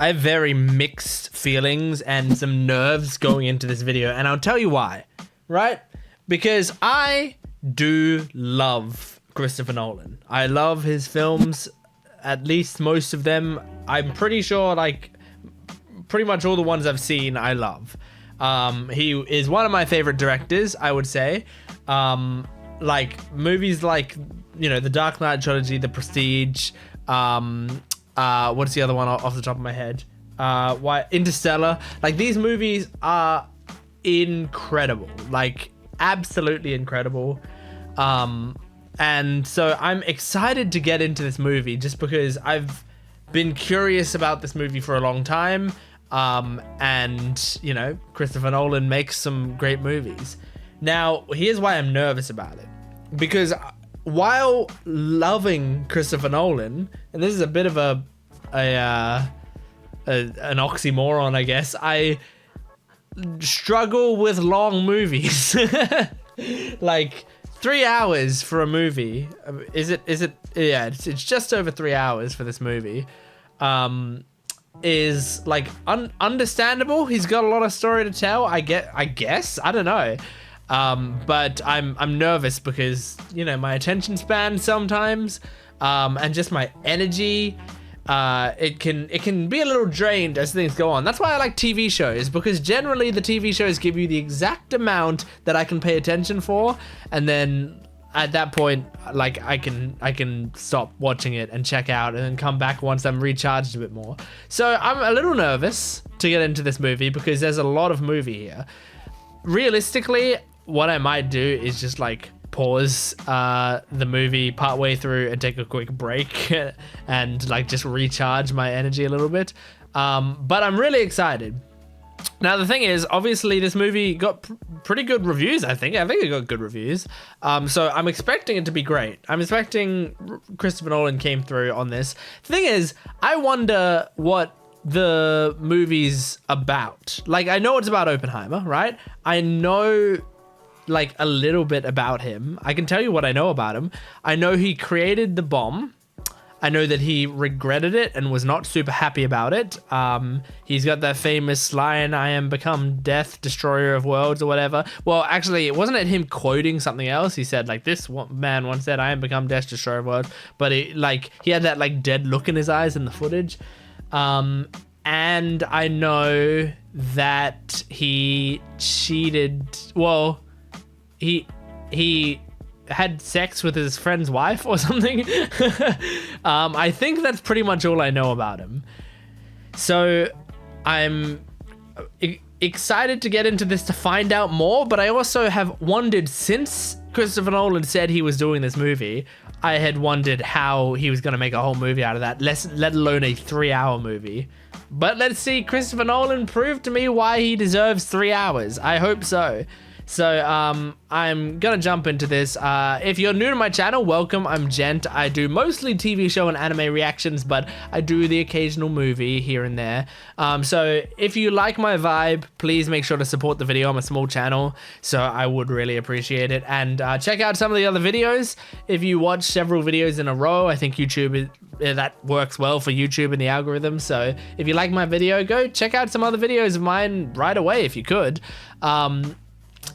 I have very mixed feelings and some nerves going into this video, and I'll tell you why, right? Because I do love Christopher Nolan. I love his films, at least most of them. I'm pretty sure, like, pretty much all the ones I've seen, I love. He is one of my favorite directors, I would say. Like, movies like, you know, the Dark Knight trilogy, The Prestige, what's the other one off the top of my head? Interstellar. Like, these movies are incredible. Like, absolutely incredible. And so I'm excited to get into this movie just because I've been curious about this movie for a long time. And, you know, Christopher Nolan makes some great movies. Now, here's why I'm nervous about it. Because while loving Christopher Nolan, and this is a bit of an oxymoron, I guess, I struggle with long movies. Like 3 hours for a movie. Is it? Yeah, it's just over 3 hours for this movie. Is like understandable. He's got a lot of story to tell. I guess. I don't know. But I'm nervous because, you know, my attention span sometimes, and just my energy, it can be a little drained as things go on. That's why I like TV shows, because generally the TV shows give you the exact amount that I can pay attention for, and then at that point, like, I can stop watching it and check out and then come back once I'm recharged a bit more. So I'm a little nervous to get into this movie because there's a lot of movie here. Realistically, what I might do is just like pause the movie partway through and take a quick break and like just recharge my energy a little bit. But I'm really excited. Now, the thing is, obviously this movie got pretty good reviews, I think it got good reviews. So I'm expecting it to be great. I'm expecting Christopher Nolan came through on this. The thing is, I wonder what the movie's about. Like, I know it's about Oppenheimer, right? I know like a little bit about him. I can tell you what I know about him. I know he created the bomb. I know that he regretted it and was not super happy about it. He's got that famous line, "I am become death, destroyer of worlds," or whatever. Well, actually, it wasn't him quoting something else. He said, like, this man once said, "I am become death, destroyer of worlds." But he had that like dead look in his eyes in the footage. And I know that he cheated. Well, he had sex with his friend's wife or something. I think that's pretty much all I know about him. So I'm excited to get into this to find out more, but I also have wondered, since Christopher Nolan said he was doing this movie, I had wondered how he was going to make a whole movie out of that, let alone a 3-hour movie. But let's see Christopher Nolan prove to me why he deserves 3 hours. I hope so. So I'm gonna jump into this. If you're new to my channel, welcome. I'm Gent. I do mostly TV show and anime reactions, but I do the occasional movie here and there. So if you like my vibe, please make sure to support the video. I'm a small channel, so I would really appreciate it. And check out some of the other videos. If you watch several videos in a row, I think YouTube that works well for YouTube and the algorithm. So if you like my video, go check out some other videos of mine right away if you could.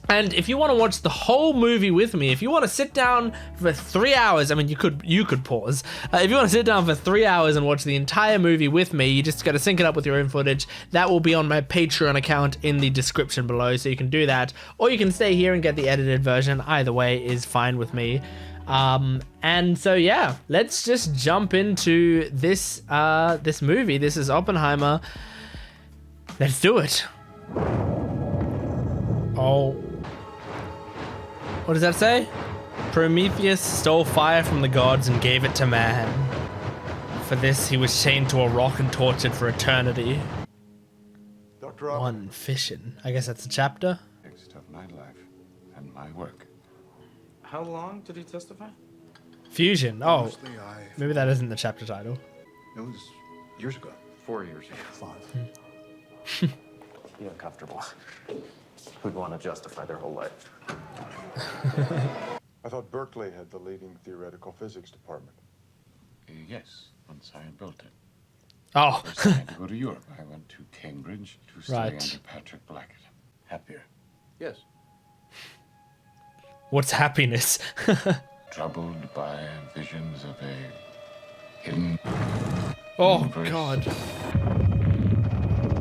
And if you want to watch the whole movie with me, if you want to sit down for 3 hours, I mean, you could pause. If you want to sit down for 3 hours and watch the entire movie with me, you just got to sync it up with your own footage. That will be on my Patreon account in the description below, so you can do that. Or you can stay here and get the edited version. Either way is fine with me. And so, yeah, let's just jump into this movie. This is Oppenheimer. Let's do it. Oh. What does that say? Prometheus stole fire from the gods and gave it to man. For this, he was chained to a rock and tortured for eternity. Dr. One fission. I guess that's a chapter. Text of my life and my work. How long did he testify? Fusion. Oh, Honestly, maybe that isn't the chapter title. it was years ago. 4 years ago. 5. Be uncomfortable. Who'd want to justify their whole life? I thought Berkeley had the leading theoretical physics department. Yes, once I built it. Oh, Decided to go to Europe. I went to Cambridge to study Right. under Patrick Blackett. Happier. Yes. what's happiness? Troubled by visions of a hidden Oh universe. god.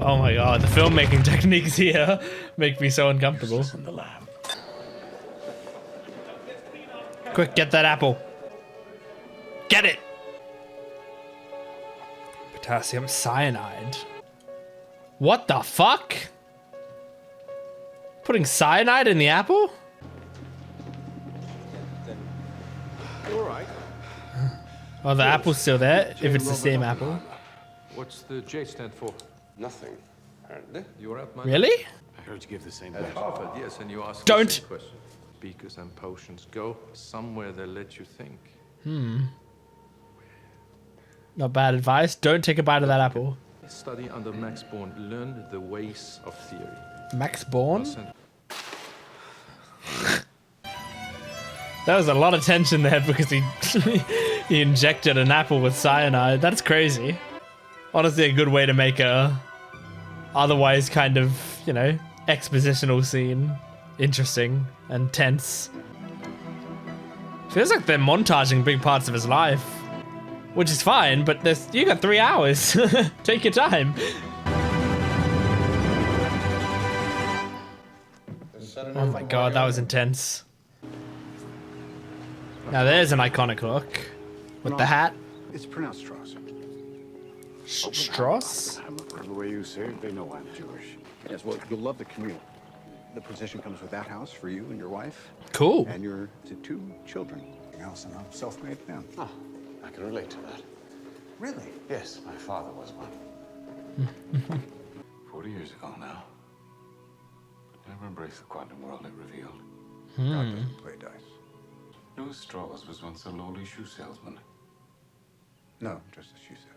Oh my god, the filmmaking techniques here make me so uncomfortable. Useless in the lab. Quick, get that apple. Get it! Potassium cyanide. What the fuck? Putting cyanide in the apple? All right. Oh, the apple's still there, if it's the same apple. What's the J stand for? Nothing, apparently. You were at my Really? I heard you give the same At lecture. Harvard, yes, and you asked Don't. the same question. Beakers and potions go somewhere they let you think. Not bad advice. Don't take a bite of that apple. Study under Max Born. Learn the ways of theory. Max Born? Send- That was a lot of tension there because he he injected an apple with cyanide. That's crazy. Honestly, a good way to make a otherwise kind of, you know, expositional scene interesting and tense. Feels like they're montaging big parts of his life, which is fine, but there's, you got 3 hours. Take your time. Oh my god, that was intense. Now there's an iconic look with the hat. It's pronounced Strauss. Strauss? Whatever way you say it, they know I'm Jewish. Yes, well, you'll love the commute. The position comes with that house for you and your wife, Cool. and your two children. Everything else, and I'm a self-made man. Oh, I can relate to that. Really? Yes, my father was one. 40 years ago now. But never embraced the quantum world it revealed. God doesn't play dice. Louis Strauss was once a lowly shoe salesman. No, just a shoe salesman.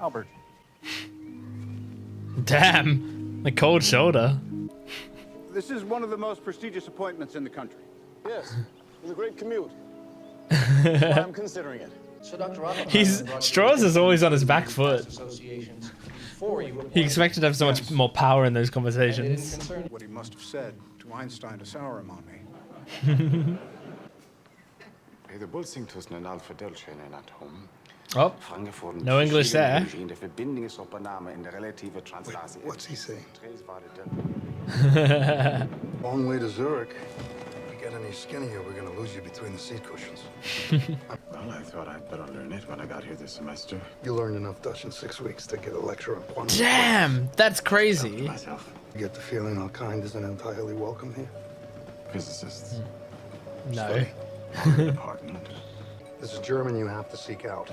Albert. Damn. A cold shoulder. This is one of the most prestigious appointments in the country. Yes, it was a great commute. That's why I'm considering it. So Dr. Oppenheimer He's brought you Strauss is always on his back class foot. associations before you He expected to have so much more power in those It didn't conversations. concern you. What he must have said to Einstein to sour him on me. The Bolsingtus en alfadelsche in atom. Oh, no English there. In der Verbindungsopnahme in der relative Translation. What's he saying? Long Long way to Zurich. If you get any skinnier, we're gonna lose you between the seat cushions. Well, I thought I'd better learn it when I got here this semester. You learned enough Dutch in 6 weeks to get a lecture on quantum. damn. That's crazy. Myself, You get the feeling our kind isn't entirely welcome here. physicists, No. department, There's a German you have to seek out.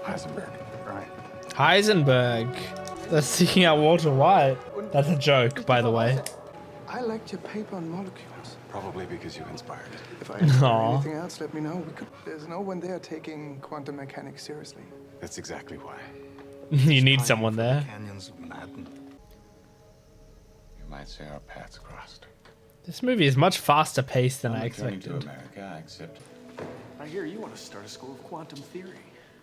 Heisenberg. Right. Heisenberg. They're seeking out Walter White. That's a joke, by the way. I liked your paper on molecules. Probably because you inspired it. If I inspire Aw. anything else, let me know. There's no one there taking quantum mechanics seriously. That's exactly why. You need someone there. Canyons of Madden. You might say our paths crossed. This movie is much faster paced than I I'm returning expected. to America. I accept. I hear you want to start a school of quantum theory.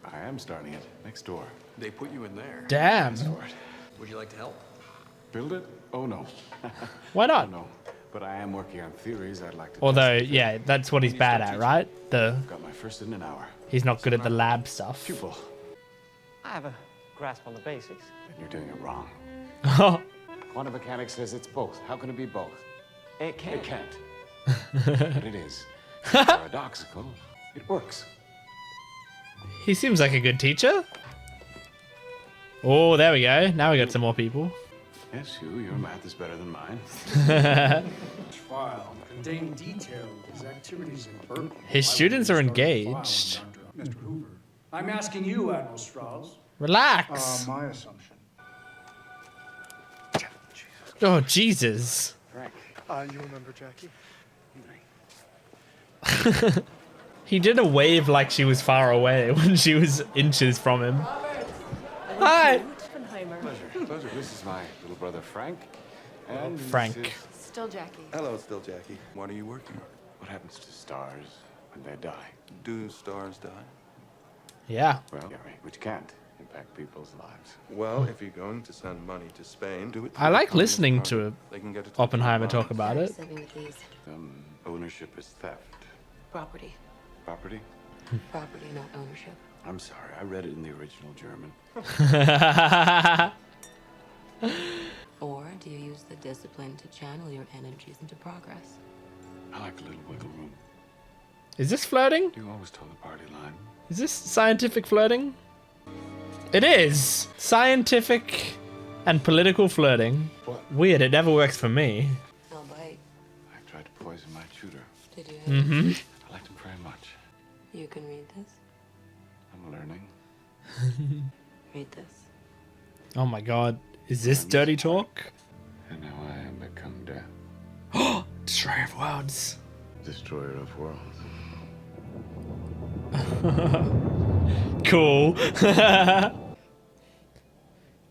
I am starting it next door. They put you in there. Damn. For it. Would you like to help? Build it? Oh no. Why not? No. But I am working on theories I'd like to. Although, test. yeah, that's what he's bad at, right? Got my first in an hour. He's not good at the lab stuff. Pupil. I have a grasp on the basics. Then you're doing it wrong. Oh, Quantum mechanics says it's both. How can it be both? It can. It can't. But it is. It's paradoxical. It works. he seems like a good teacher. Oh, there we go. Now we got some more people. Yes, your math is better than mine. File containing detail of his activities in Berkeley. His students are engaged. Mr. Hoover. I'm asking you, Admiral Strauss. Relax. My assumption. Oh, Jesus. You remember Jackie? He did a wave like she was far away when she was inches from him. Hi. Oppenheimer. Pleasure. This is my little brother Frank. And this Frank. is- Still Jackie. Hello, it's still Jackie. What are you working on? What happens to stars when they die? Do stars die? Yeah. Well, which can't impact people's lives. Well, if you're going to send money to Spain, do it. I like listening to They can get it. Oppenheimer talk about it. Ownership is theft. Property. Property? Property, not ownership. I'm sorry, I read it in the original German. Or do you use the discipline to channel your energies into progress? I like a little wiggle room. Is this flirting? You always told the party line. Is this scientific flirting? It is! Scientific and political flirting. Weird, it never works for me. I'll bite. I tried to poison my tutor. Did you? Mm-hmm. I liked him very much. You can read this. I'm learning. Read this. Oh my god. Is this dirty talk? And now I am become death. Destroyer of worlds. Destroyer of worlds. Cool.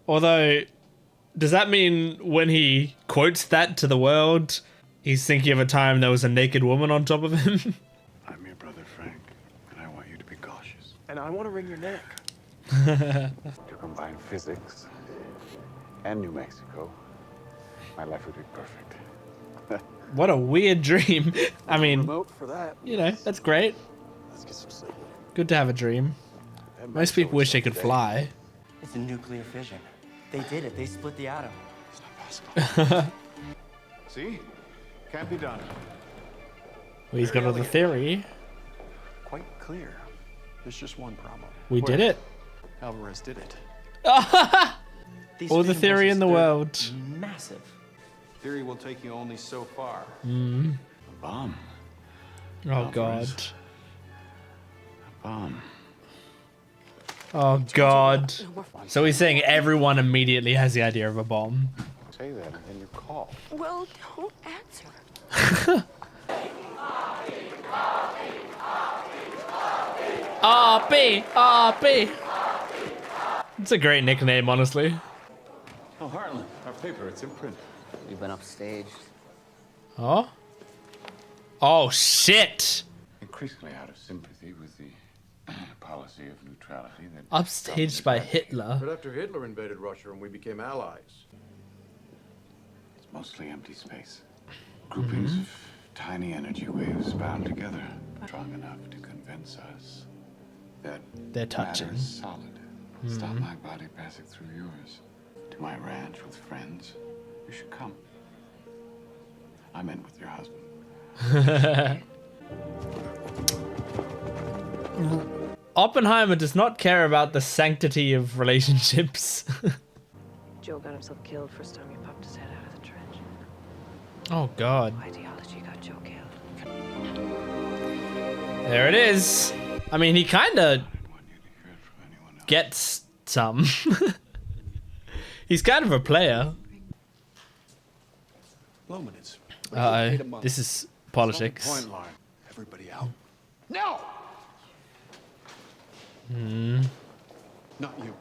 Although, does that mean when he quotes that to the world, he's thinking of a time there was a naked woman on top of him? I'm your brother Frank, and I want you to be cautious. And I want to wring your neck. To combine physics and New Mexico, my life would be perfect. What a weird dream. I mean, Remote for that. you know, that's great. Let's get some sleep. Good to have a dream. Most people wish they could fly. It's a nuclear fission. They did it. They split the atom. It's not possible. See? Can't be done. Well, he's got another theory. Quite clear. There's just one problem. We did it. Alvarez did it. These All the fission theory in pulses, the they're world. Massive. Theory will take you only so far. Mm. A bomb. Oh god. A bomb. Oh god. So he's saying everyone immediately has the idea of a bomb. Say that and then you call. Well, don't answer. RP! RP! It's a great nickname, honestly. Oh, Harlan, our paper, it's in print. You've been upstaged. Oh? Oh shit! Increasingly out of sympathy with the policy of neutrality that Upstaged by Hitler. But after Hitler invaded Russia and we became allies. it's mostly empty space. Groupings of tiny energy waves bound together, strong enough to convince us that They're touching. matter is solid. Stop my body passing through yours. To my ranch with friends. You should come. I'm in with your husband. Oppenheimer does not care about the sanctity of relationships. Joe got himself killed first time he popped his head out of the trench. Oh god. Ideology got Joe killed. There it is. I mean, he kinda I didn't want you to hear it from anyone else. gets some. He's kind of a player. Luminance. This is politics. Point line. Everybody out. No! Not you.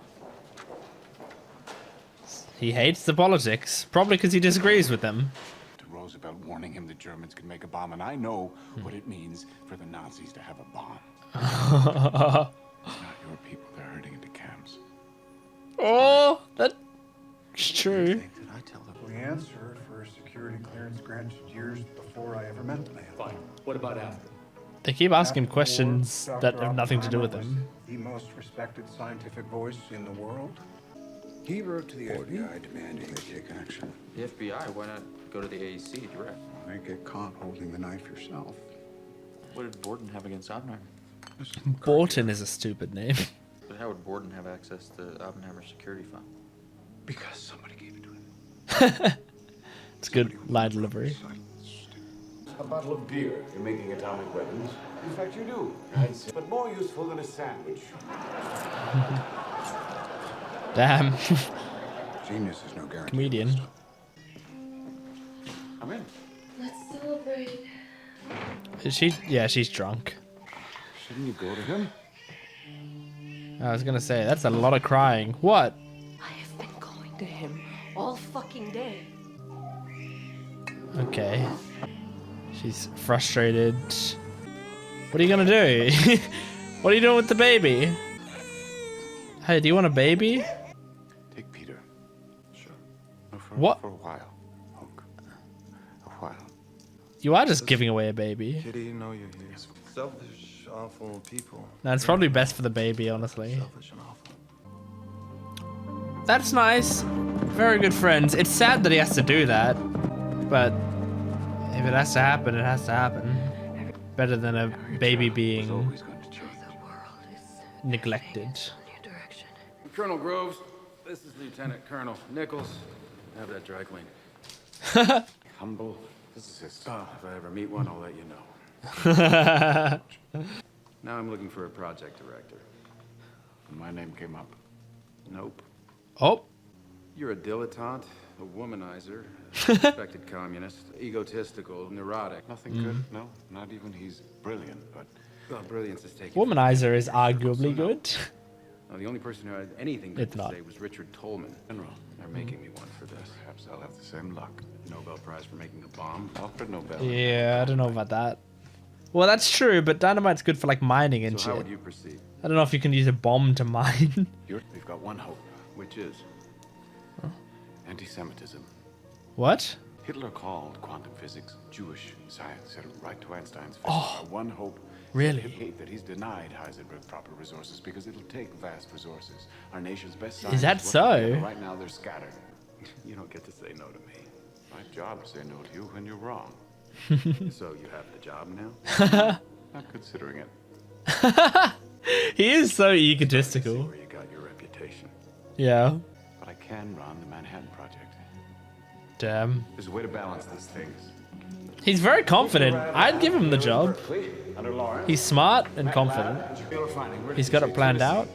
He hates the politics, probably because he disagrees with them. To Roosevelt warning him the Germans could make a bomb, and I know what it means for the Nazis to have a bomb. It's not your people they're herding into camps. Oh, that's true. Think that I tell them. We answered for security clearance granted years before I ever met the man. Fine. What about after? They keep asking After the war, questions Dr. that have nothing to do with Oppenheimer them. was the most respected scientific voice in the world. He wrote to the FBI demanding they take action. The FBI, why not go to the AEC direct? They get caught holding the knife yourself. What did Borden have against Oppenheimer? Borton is a stupid name. But how would Borden have access to Oppenheimer's security file? Because somebody gave it to him. It's good line delivery. A bottle of beer. You're making atomic weapons. In fact, you do. But more useful than a sandwich. Damn. Genius is no guarantee. Comedian. I'm in. Let's celebrate. Is she? Yeah, she's drunk. Shouldn't you go to him? I was gonna say, that's a lot of crying. What? I have been going to him all fucking day. Okay. She's frustrated. What are you gonna do? What are you doing with the baby? Hey, do you want a baby? Take Peter. Sure. No, What? For a while. Honk. A while. You are just giving away a baby. Kitty, you know you're here. Selfish, awful people. No, it's probably best for the baby, honestly. Selfish and awful. That's nice. Very good friends. It's sad that he has to do that, but if it has to happen, it has to happen. Better than a baby being Always going to change. neglected. Colonel Groves, this is Lieutenant Colonel Nichols. Have that dry clean. Humble physicist. If I ever meet one, I'll let you know. Now I'm looking for a project director. My name came up. Nope. Oh, You're a dilettante, a womanizer, a suspected communist, egotistical, neurotic. Nothing good? No, not even he's brilliant, but Well, brilliance is taken. Womanizer is arguably good. No, the only person who had anything good It's to not. say was Richard Tolman. General. They're making me one for this. Perhaps I'll have the same luck. Nobel Prize for making a bomb. Alfred Nobel. Yeah, I don't know about that. Well, that's true, but dynamite's good for like mining and So how shit. would you proceed? I don't know if you can use a bomb to mine. We've got one hope. Which is? Anti-Semitism. What? Hitler called quantum physics Jewish science, said it right to Einstein's physics. Our one hope Really? is hate that he's denied Heisenberg proper resources because it'll take vast resources. Our nation's best Is that scientists work together. so? Right now they're scattered. You don't get to say no to me. My job to say no to you when you're wrong. So you have the job now? Not considering it. He is so See egotistical. where you got your reputation. Yeah. But I can run the Manhattan Project. Damn. There's a way to balance these things. He's very confident. I'd give him the job. He's smart and confident. He's got it planned out.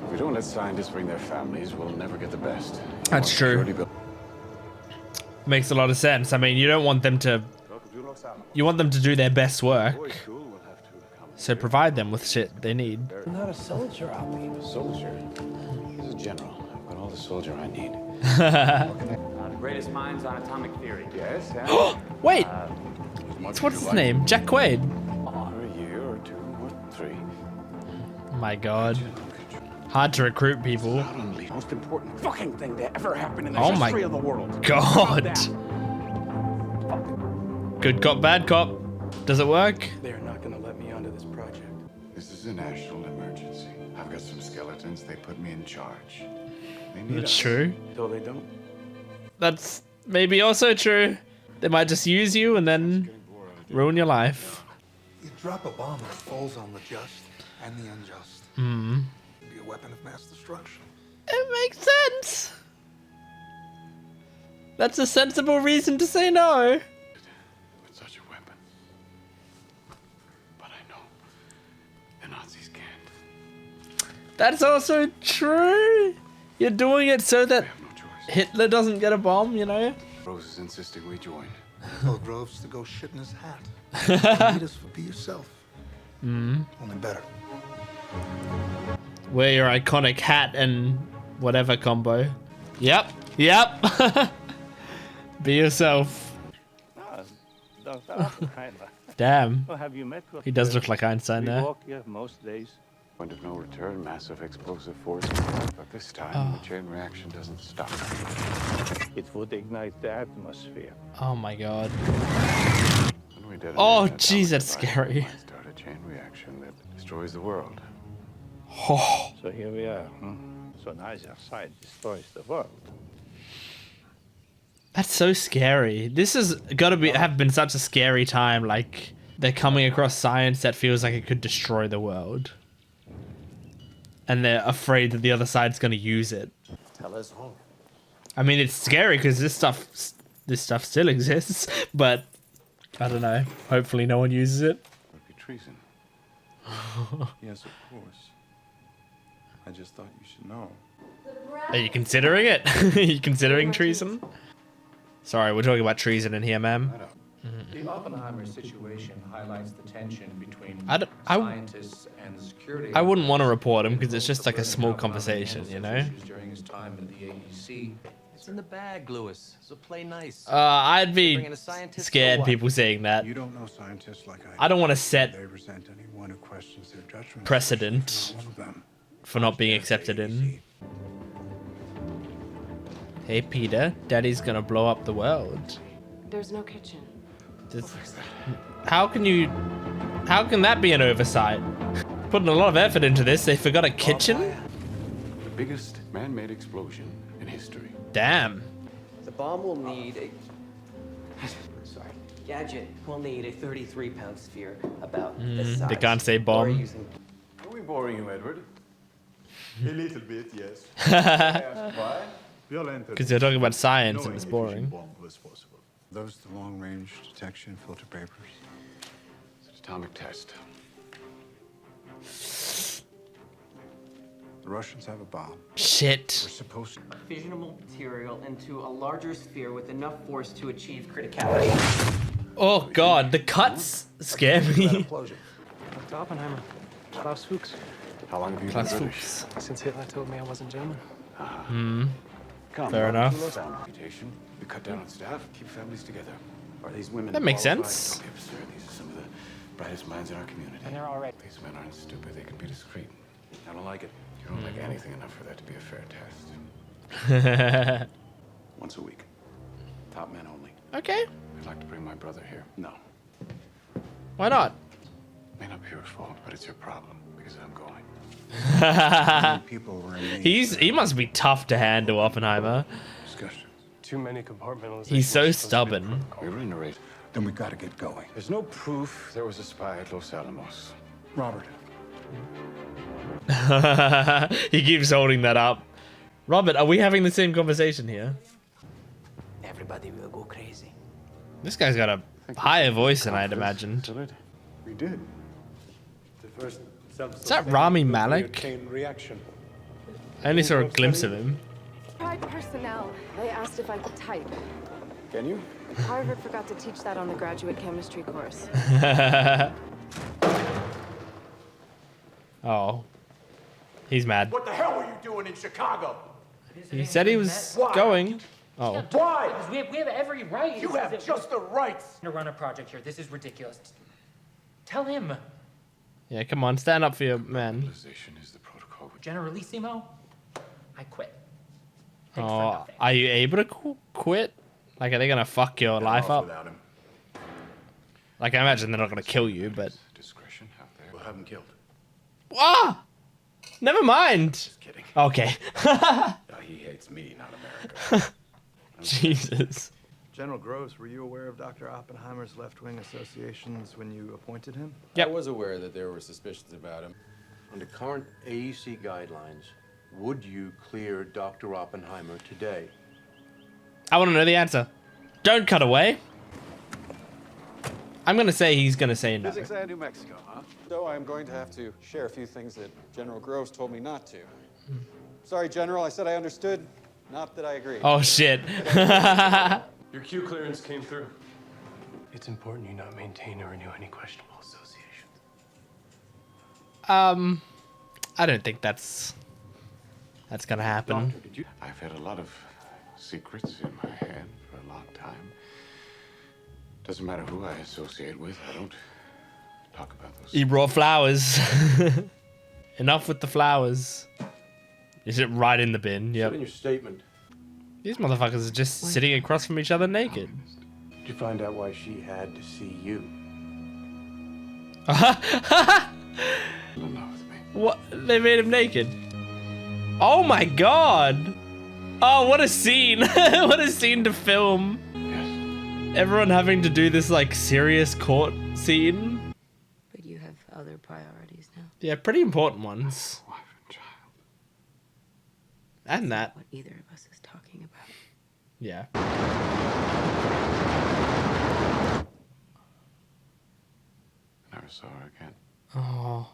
If we don't let scientists bring their families, we'll never get the best. That's true. Makes a lot of sense. I mean, you don't want them to... You want them to do their best work. So provide them with shit they need. I'm not a soldier, I'll be. A soldier? He's a general. I've got all the soldier I need. The greatest minds on atomic theory. Yes, Wait! What's his name? Jack Quaid. For a year or two or three. My god. Hard to recruit people. The most important fucking thing to ever happen in the Oh my history of the world. god. Good cop, bad cop. Does it work? They're not gonna let me onto this project. This is a national emergency. I've got some skeletons. They put me in charge. They need That's us. true. Until they don't. That's maybe also true. They might just use you and then ruin your life. You drop a bomb and it falls on the just and the unjust. Be a weapon of mass destruction. It makes sense. That's a sensible reason to say no. With such a weapon. But I know the Nazis can't. That's also true. You're doing it so that I have no choice. Hitler doesn't get a bomb, you know? Rose is insisting we join. Tell Groves to go shit in his hat. Need us for be yourself. Only better. Wear your iconic hat and whatever combo. Yep. Yep. Be yourself. Dr. Oppenheimer. Damn. Well, have you met with He does look like Einstein there. walk here most days? Point of no return, massive explosive force. But this time, the chain reaction doesn't stop. It would ignite the atmosphere. Oh my god. When we detonate Oh, an jeez, that's atomic device, scary. it might start a chain reaction that destroys the world. Oh. So here we are. So neither side destroys the world. That's so scary. This has gotta have been such a scary time. Like, they're coming across science that feels like it could destroy the world. And they're afraid that the other side's gonna use it. Tell us home. I mean, it's scary because this stuff still exists, but I don't know. Hopefully no one uses it. Would be treason. Yes, of course. I just thought you should know. Are you considering it? Are you considering treason? Sorry, we're talking about treason in here, ma'am. The Oppenheimer situation highlights the tension between scientists and the security. I wouldn't want to report him because it's just like a small conversation, you know? During his time in the AEC, It's in the bag, Lewis. So play nice. I'd Bring be in a scientist, scared so what? people saying that. You don't know scientists like I don't want to set They resent anyone who questions their judgment. precedent Not one of them. for not being accepted in. Hey Peter, Daddy's gonna blow up the world. There's no kitchen. How can that be an oversight? Putting a lot of effort into this, they forgot a kitchen? The biggest man-made explosion in history. Damn. The bomb will need a... Sorry. Gadget will need a 33-pound sphere about this size. They can't say bomb. Or using- Are we boring you, Edward? A little bit, yes. Why? Because they're talking about science and it's boring. Those the long-range detection filter papers. It's an atomic test. The Russians have a bomb. Shit. We're supposed to. fissionable material into a larger sphere with enough force to achieve criticality. Oh god, the cuts scare me. Dr. Oppenheimer. Klaus Fuchs. How long have you Klaus been British? Fuchs. Since Hitler told me I wasn't German. Fair enough. Reputation. We cut down on staff, keep families together. Are these women That makes qualified? sense. Don't be absurd. These are some of the brightest minds in our community. And they're all right. These men aren't stupid. They can be discreet. I don't like it. You don't like anything enough for that to be a fair test. Once a week. Top men only. Okay, I'd like to bring my brother here. No. why not? May not be your fault, but it's your problem because I'm going. People were in He must be tough to handle, Oppenheimer. Discussion. Too many compartmentalizations. He's so stubborn. We were in a race. Then we got to get going. There's no proof there was a spy at Los Alamos. Robert. He keeps holding that up. Robert, are we having the same conversation here? Everybody will go crazy. This guy's got a higher voice than I'd imagined. We did. Is that Rami Malek? I only saw a glimpse of him. Tried personnel. They asked if I could type. Can you? Harvard forgot to teach that on the graduate chemistry course. Oh. He's mad. What the hell were you doing in Chicago? He said he was going. Oh. Why? Because we have every right. You have just the rights. To run a project here. This is ridiculous. Tell him. Yeah, come on, stand up for your man. Mobilization is the protocol. Generalissimo, I quit. Thanks for Oh, nothing. are you able to quit? Like, are they gonna fuck your life up? Without him. Like, I imagine they're not gonna kill you, but... Discretion out there. We'll have him killed. Ah! Never mind. Just kidding. Okay. No, he hates me, not America. Jesus. General Groves, were you aware of Dr. Oppenheimer's left-wing associations when you appointed him? Yep. I was aware that there were suspicions about him. Under current AEC guidelines, would you clear Dr. Oppenheimer today? I want to know the answer. Don't cut away. I'm gonna say he's gonna say no. Physics at New Mexico, huh? So I'm going to have to share a few things that General Groves told me not to. Sorry, General, I said I understood, not that I agree. Oh shit. Your Q clearance came through. It's important you not maintain or renew any questionable associations. I don't think that's gonna happen. Doctor, did you? I've had a lot of secrets in my head for a long time. Doesn't matter who I associate with, I don't talk about those. He brought flowers. Enough with the flowers. Is it right in the bin? Yep. Said in your statement, These motherfuckers are just sitting across from each other naked. did you find out why she had to see you? What? They made him naked. Oh my god. Oh, what a scene. What a scene to film. Yes. Everyone having to do this like serious court scene. But you have other priorities now. Yeah, pretty important ones. Wife and child. And that. What either of us is talking about. Yeah. Never saw her again. Oh.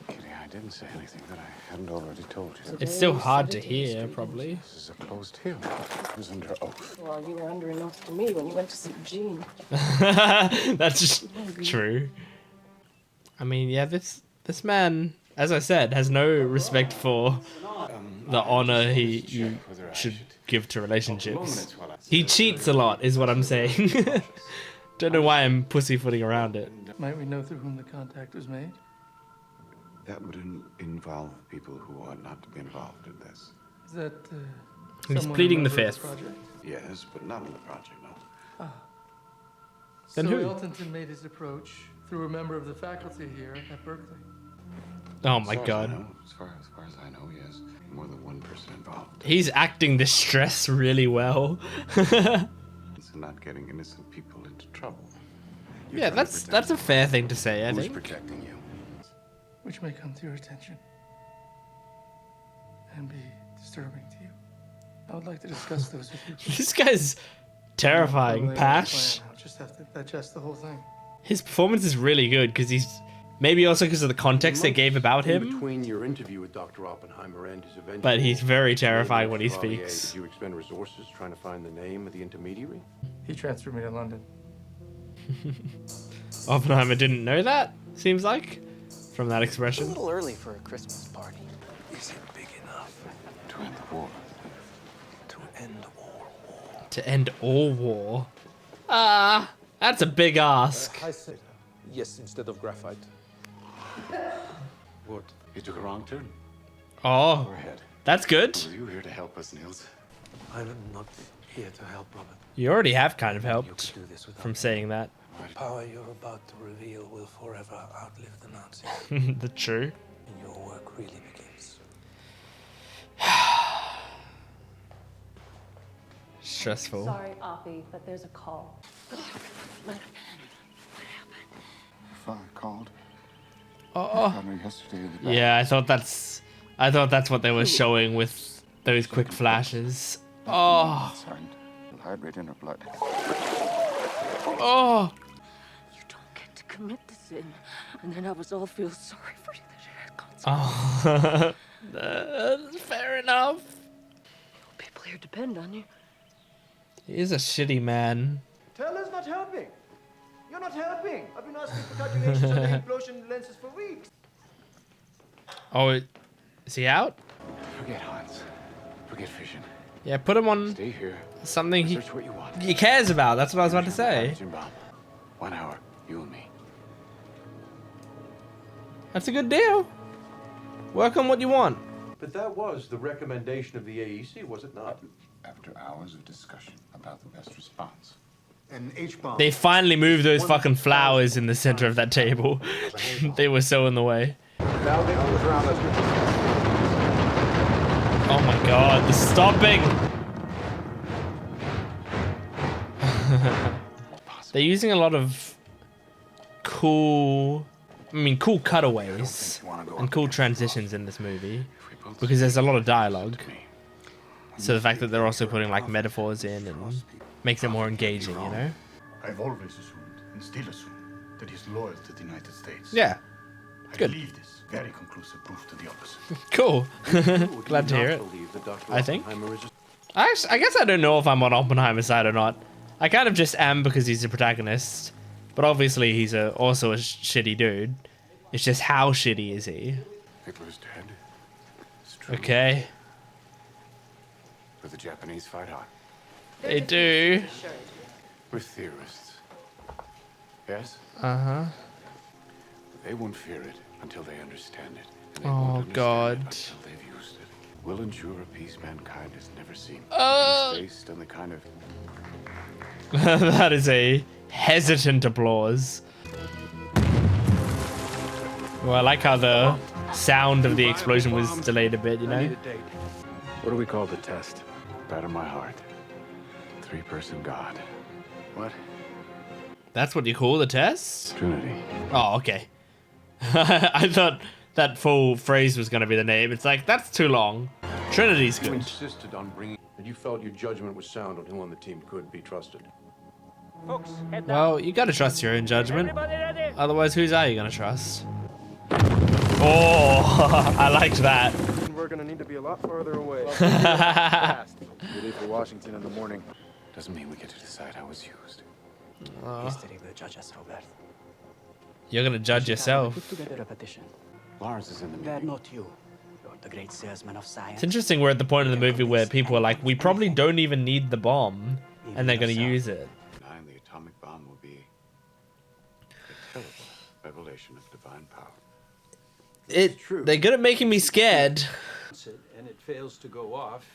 Kitty, I didn't say anything that I hadn't already told you. It's still hard to hear, probably. This is a closed hearing. It was under oath. Well, you were under an oath to me when you went to see Jean. That's just true. I mean, yeah, this man, as I said, has no respect for the honor you should give to relationships. He cheats a lot, is what I'm saying. Don't know why I'm pussyfooting around it. Might we know through whom the contact was made? That would involve people who ought not to be involved in this. Is that He's someone pleading a the member of fifth. project? Yes, but not in the project, no. Then So who? Eltonton made his approach through a member of the faculty here at Berkeley. Oh my god. As far as I know, yes. More than one person involved. He's acting the stress really well. It's not getting innocent people into trouble. Yeah, that's a fair thing to say, I Who's think. protecting you? Which may come to your attention and be disturbing to you. I would like to discuss those with you. This guy's terrifying, Pash. I'll just have to digest the whole thing. His performance is really good because he's maybe also because of the context they gave about In him. between your interview with Dr. Oppenheimer and his eventual... But he's very terrifying when he Chevalier, speaks. Did you expend resources trying to find the name of the intermediary? He transferred me to London. Oppenheimer didn't know that, seems like, from that It's a expression. little early for a Christmas party. Is it big enough To end the war. to end all war? To end all war. Ah, that's a big ask. I said yes instead of graphite. What? You took a wrong turn. Oh, Go ahead. that's good. Were you here to help us, Niels? I'm not here to help, Robert. You already have kind of You helped could do this without from saying that. The power you're about to reveal will forever outlive the Nazis. The true. And your work really begins. Stressful. Sorry, Oppie, but there's a call. Father called. Oh. Called me yesterday in the back. Yeah, I thought that's what they were showing with those quick flashes. Oh. Signed. Hydrate in her blood. Oh. You don't get to commit the sin, and then have us all feel sorry for you that it had consequences. Oh. Fair enough. People here depend on you. He is a shitty man. Teller's not helping. You're not helping. I've been asking for calculations on the implosion lenses for weeks. Oh, is he out? Forget Hans. Forget Fission. Yeah, put him on Stay here. something Search what you want. he cares about. That's what I was about to say. Hydrogen bomb. 1 hour. You and me. That's a good deal. Work on what you want. But that was the recommendation of the AEC, was it not? After hours of discussion about the best response. An H-bomb. They finally moved those fucking flowers in the center of that table. They were so in the way. Valving was around us. Oh my god, the stopping! They're using a lot of cool cutaways and cool transitions in this movie because there's a lot of dialogue. So the fact that they're also putting like metaphors in and makes it more engaging, you know? I've always assumed, and still assume, that he's loyal to the United States. Yeah. I Good. believe this. Very conclusive proof to the opposite. Cool. Glad to hear it. I think. I guess I don't know if I'm on Oppenheimer's side or not. I kind of just am because he's the protagonist. But obviously he's also a shitty dude. It's just how shitty is he? Hitler's dead. It's true. Okay. But the Japanese fight on. They do. We're theorists. Yes? Uh-huh. They won't fear it until they understand it. And they Oh, won't understand God. it until they've used it. We'll ensure a peace mankind has never seen. Uh. Peace based on the kind of... That is a hesitant applause. Well, I like how the sound of the explosion was delayed a bit, you know? What do we call the test? Batter my heart. Three-person God. What? That's what you call the test? Trinity. Oh, okay. I thought that full phrase was going to be the name. It's like, that's too long. Trinity's You good. insisted on bringing... And you felt your judgment was sound on who on the team could be trusted. Folks, head Well, you gotta trust your own judgment. Otherwise, whose are you gonna trust? Oh, I liked that. We're gonna need to be a lot farther away. We leave for Washington in the morning. Doesn't mean we get to decide how it's used. History will judge us, Robert. You're gonna judge yourself. Put together a petition. Lars is in the That not you, your the great salesman of science. It's interesting we're at the point in the movie where people are like, we probably don't even need the bomb, and they're going to use it. Denying the atomic bomb will be a terrible revelation of divine power. They're good at making me scared. And it fails to go off,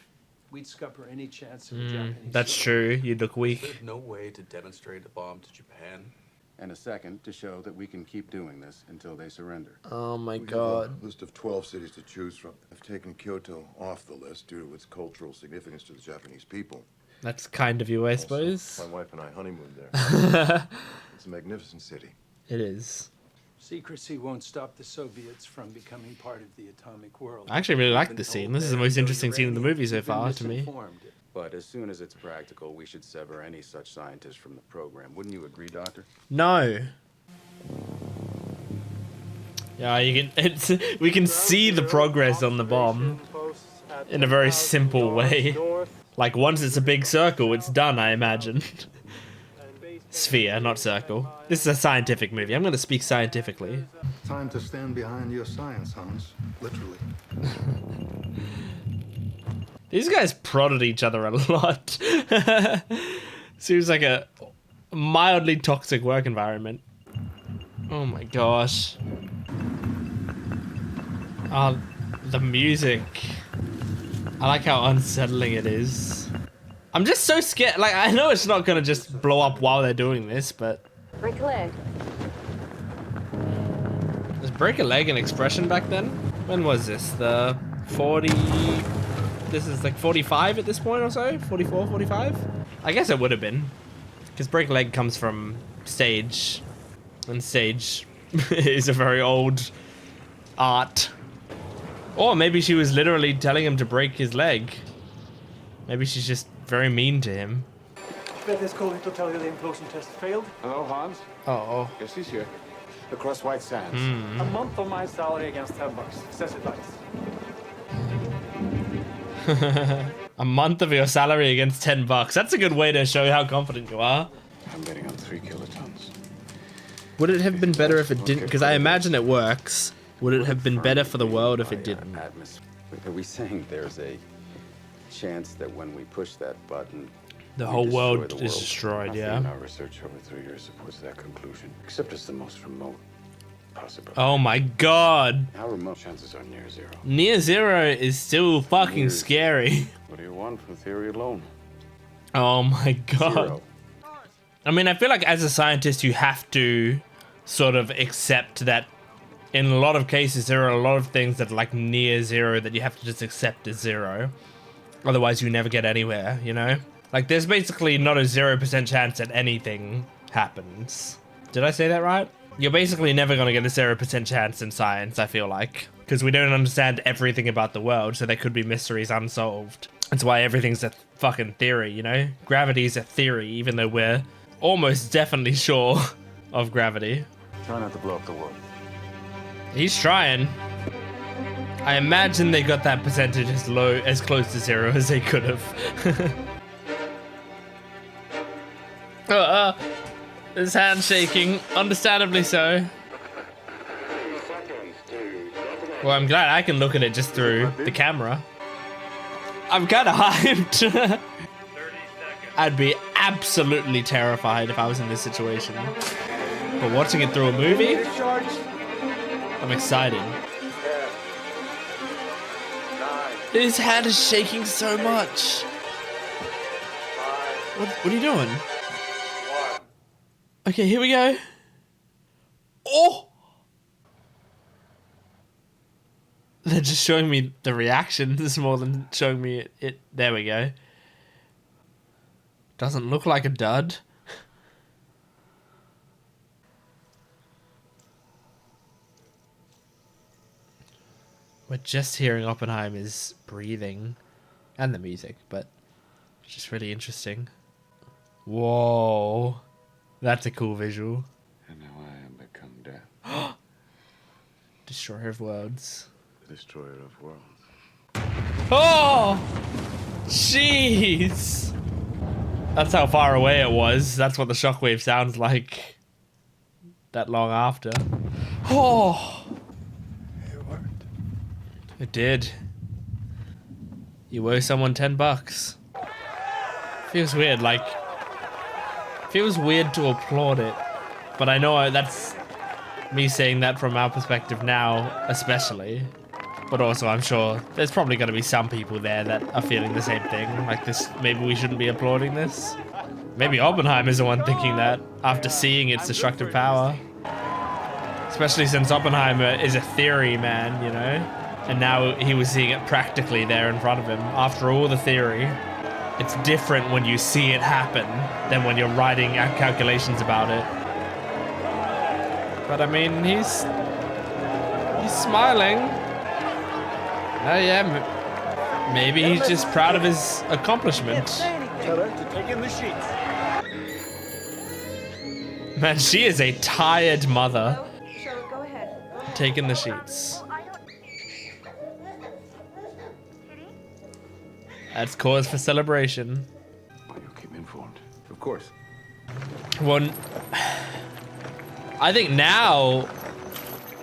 we'd scupper any chance of a Japanese. That's true. You look weak. There's no way to demonstrate a bomb to Japan. And a second to show that we can keep doing this until they surrender. Oh my We god. have a list of 12 cities to choose from. I've taken Kyoto off the list due to its cultural significance to the Japanese people. That's kind of you, I suppose. My wife and I honeymooned there. It's a magnificent city. It is. Secrecy won't stop the Soviets from becoming part of the atomic world. I actually really like this scene. This is the most interesting scene in the movie so far to me. But as soon as it's practical, we should sever any such scientist from the program. Wouldn't you agree, Doctor? No. Yeah, you can. We can see the progress on the bomb in a very simple way. Like once it's a big circle, it's done. I imagine. Sphere, not circle. This is a scientific movie. I'm going to speak scientifically. Time to stand behind your science, Hans. Literally. These guys prodded each other a lot. Seems like a mildly toxic work environment. Oh my gosh. Oh, the music. I like how unsettling it is. I'm just so scared. Like, I know it's not gonna just blow up while they're doing this, but... Break a leg. Was break a leg an expression back then? When was this? The 40... This is like 45 at this point or so? 44, 45? I guess it would have been. Because break a leg comes from stage. And stage is a very old art. Or maybe she was literally telling him to break his leg. Maybe she's just very mean to him. Beth is calling to tell you the implosion test failed. Hello, Hans? Oh. Yes, he's here. Across White Sands. A month of my salary against $10. Says it likes. A month of your salary against $10. That's a good way to show how confident you are. I'm betting on 3 kilotons. Would it have been better if it didn't? Because I imagine it works. Would it have been better for the world if it didn't? Are we saying there's a chance that when we push that button, the whole world is destroyed? Nothing Yeah. in our research over 3 years supports that conclusion, except it's the most remote possible. Oh my god. How remote? Chances are near zero. Near zero is still fucking scary. What do you want from theory alone? Oh my god. Zero. I mean, I feel like as a scientist, you have to sort of accept that in a lot of cases, there are a lot of things that are like near zero that you have to just accept as zero. Otherwise, you never get anywhere, you know? Like, there's basically not a 0% chance that anything happens. Did I say that right? You're basically never going to get a 0% chance in science, I feel like. Because we don't understand everything about the world, so there could be mysteries unsolved. That's why everything's a fucking theory, you know? Gravity is a theory, even though we're almost definitely sure of gravity. Try not to blow up the world. He's trying. I imagine they got that percentage as close to zero as they could have. His hand's shaking, understandably so. Well, I'm glad I can look at it just through the camera. I'm kind of hyped. I'd be absolutely terrified if I was in this situation. But watching it through a movie, I'm excited. His hand is shaking so much. What are you doing? Okay, here we go. Oh! They're just showing me the reactions more than showing me it. There we go. Doesn't look like a dud. We're just hearing Oppenheimer's breathing and the music, but it's just really interesting. Whoa. That's a cool visual. And now I am become death. Destroyer of worlds. The destroyer of worlds. Oh! Jeez! That's how far away it was. That's what the shockwave sounds like. That long after. Oh! It worked. It did. You owe someone $10. Feels weird, like... Feels weird to applaud it. But I know that's me saying that from our perspective now, especially. But also, I'm sure there's probably going to be some people there that are feeling the same thing. Like this, maybe we shouldn't be applauding this. Maybe Oppenheimer's the one thinking that after seeing its destructive power. Especially since Oppenheimer is a theory man, you know? And now he was seeing it practically there in front of him. After all the theory, it's different when you see it happen than when you're writing out calculations about it. But I mean, he's smiling. Oh yeah, maybe he's just proud of his accomplishment. Tell her to take in the sheets. Man, she is a tired mother. Charlotte, go ahead. Taking the sheets. That's cause for celebration. Well, you'll keep me informed. Of course. Well, I think now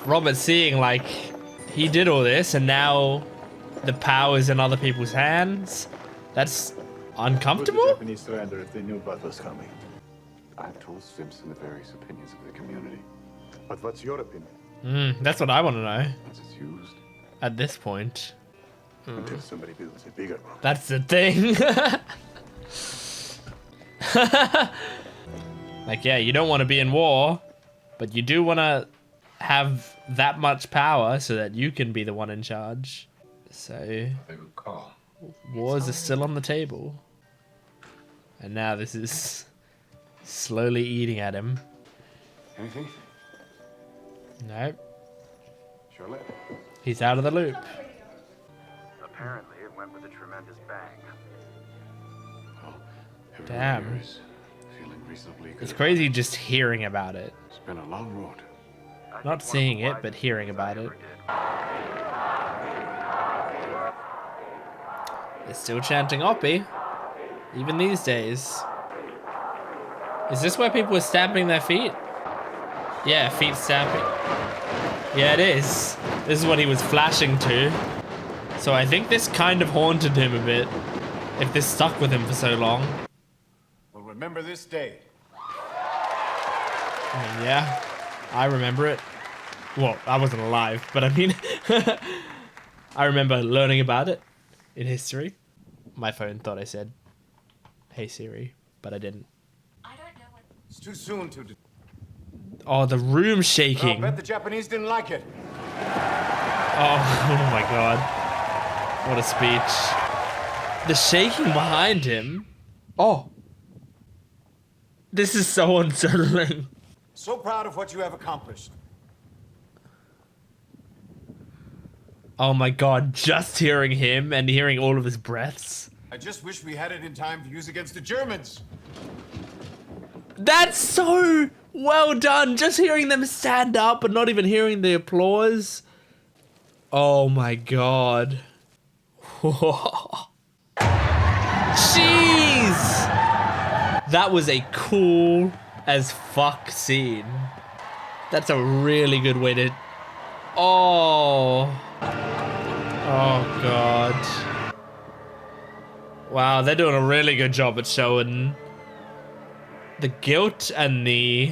Robert's seeing like he did all this and now the power's in other people's hands. That's uncomfortable? Would the Japanese surrender if they knew what was coming? I've told Simpson the various opinions of the community. But what's your opinion? That's what I want to know. Once it's used. At this point. Until somebody builds a bigger one. That's the thing. Like, yeah, you don't want to be in war, but you do want to have that much power so that you can be the one in charge. So, wars are still on the table. And now this is slowly eating at him. Anything? Nope. Charlotte? He's out of the loop. Apparently, it went with a tremendous bang. Well, Damn. everyone here is feeling reasonably good. It's crazy just hearing about it. It's been a long road. Not seeing it, but hearing about it. They're still chanting Oppie, even these days. Is this where people are stamping their feet? Yeah, feet stamping. Yeah, it is. This is what he was flashing to. So I think this kind of haunted him a bit, if this stuck with him for so long. Well, remember this day. I mean, yeah, I remember it. Well, I wasn't alive, but I mean, I remember learning about it in history. My phone thought I said, "Hey Siri," but I didn't. It's too soon to... Oh, the room shaking. I'll bet the Japanese didn't like it. Oh my god. What a speech. The shaking behind him. Oh. This is so unsettling. So proud of what you have accomplished. Oh my god, just hearing him and hearing all of his breaths. I just wish we had it in time to use against the Germans. That's so well done. Just hearing them stand up but not even hearing the applause. Oh my god. Jeez! That was a cool as fuck scene. That's a really good way to... Oh. Oh god. Wow, they're doing a really good job at showing the guilt and the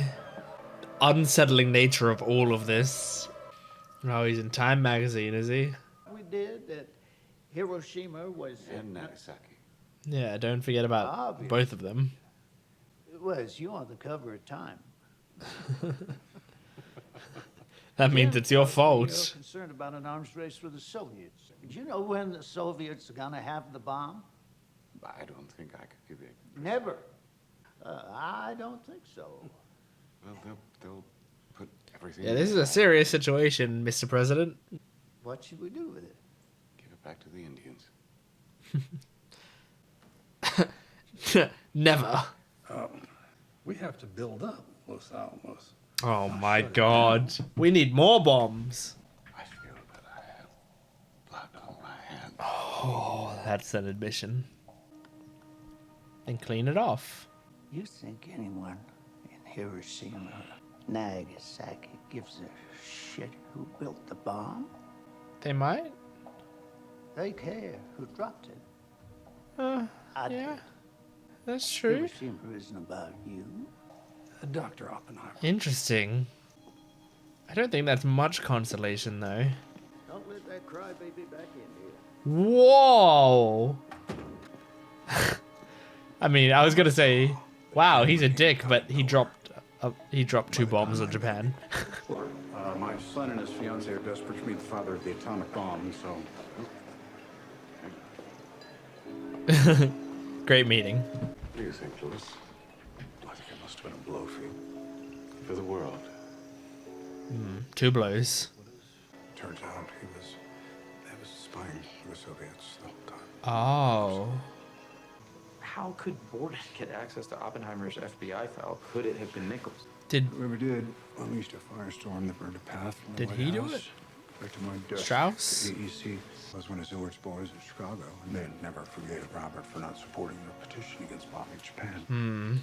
unsettling nature of all of this. Oh, he's in Time magazine, is he? We did that. Hiroshima was... And Nagasaki. Yeah, don't forget about Obvious. both of them. It was you on the cover of Time. That means it's your You're fault. concerned about an arms race with the Soviets. Do you know when the Soviets are gonna have the bomb? I don't think I could give you... Never. I don't think so. Well, they'll put everything... Yeah, this is a serious situation, Mr. President. What should we do with it? Give it back to the Indians. Never. We have to build up Los Alamos. Oh my god. We need more bombs. I feel that I have blood on my hands. Oh, that's an admission. And clean it off. You think anyone in Hiroshima, Nagasaki gives a shit who built the bomb? They might. They care who dropped it. Yeah, that's You true. ever seen prison about you? Dr. Oppenheimer. Interesting. I don't think that's much consolation, though. Don't let that crybaby back in here. Whoa! I mean, I was gonna say, wow, he's a dick, but he dropped 2 bombs on Japan. My son and his fiancée are desperate to meet the father of the atomic bomb, so... Great meeting. What do you think, Louis? I think it must have been a blow for you. For the world. 2 blows. Turns out he was spying for the Soviets the whole time. Oh. How could Borden get access to Oppenheimer's FBI file? Could it have been Nichols? Did Whoever did unleashed a firestorm that burned a path from the Did White he do House it? right to my desk. Strauss? The AEC was one of Zewart's boys in Chicago, and they never forgave Robert for not supporting their petition against bombing Japan.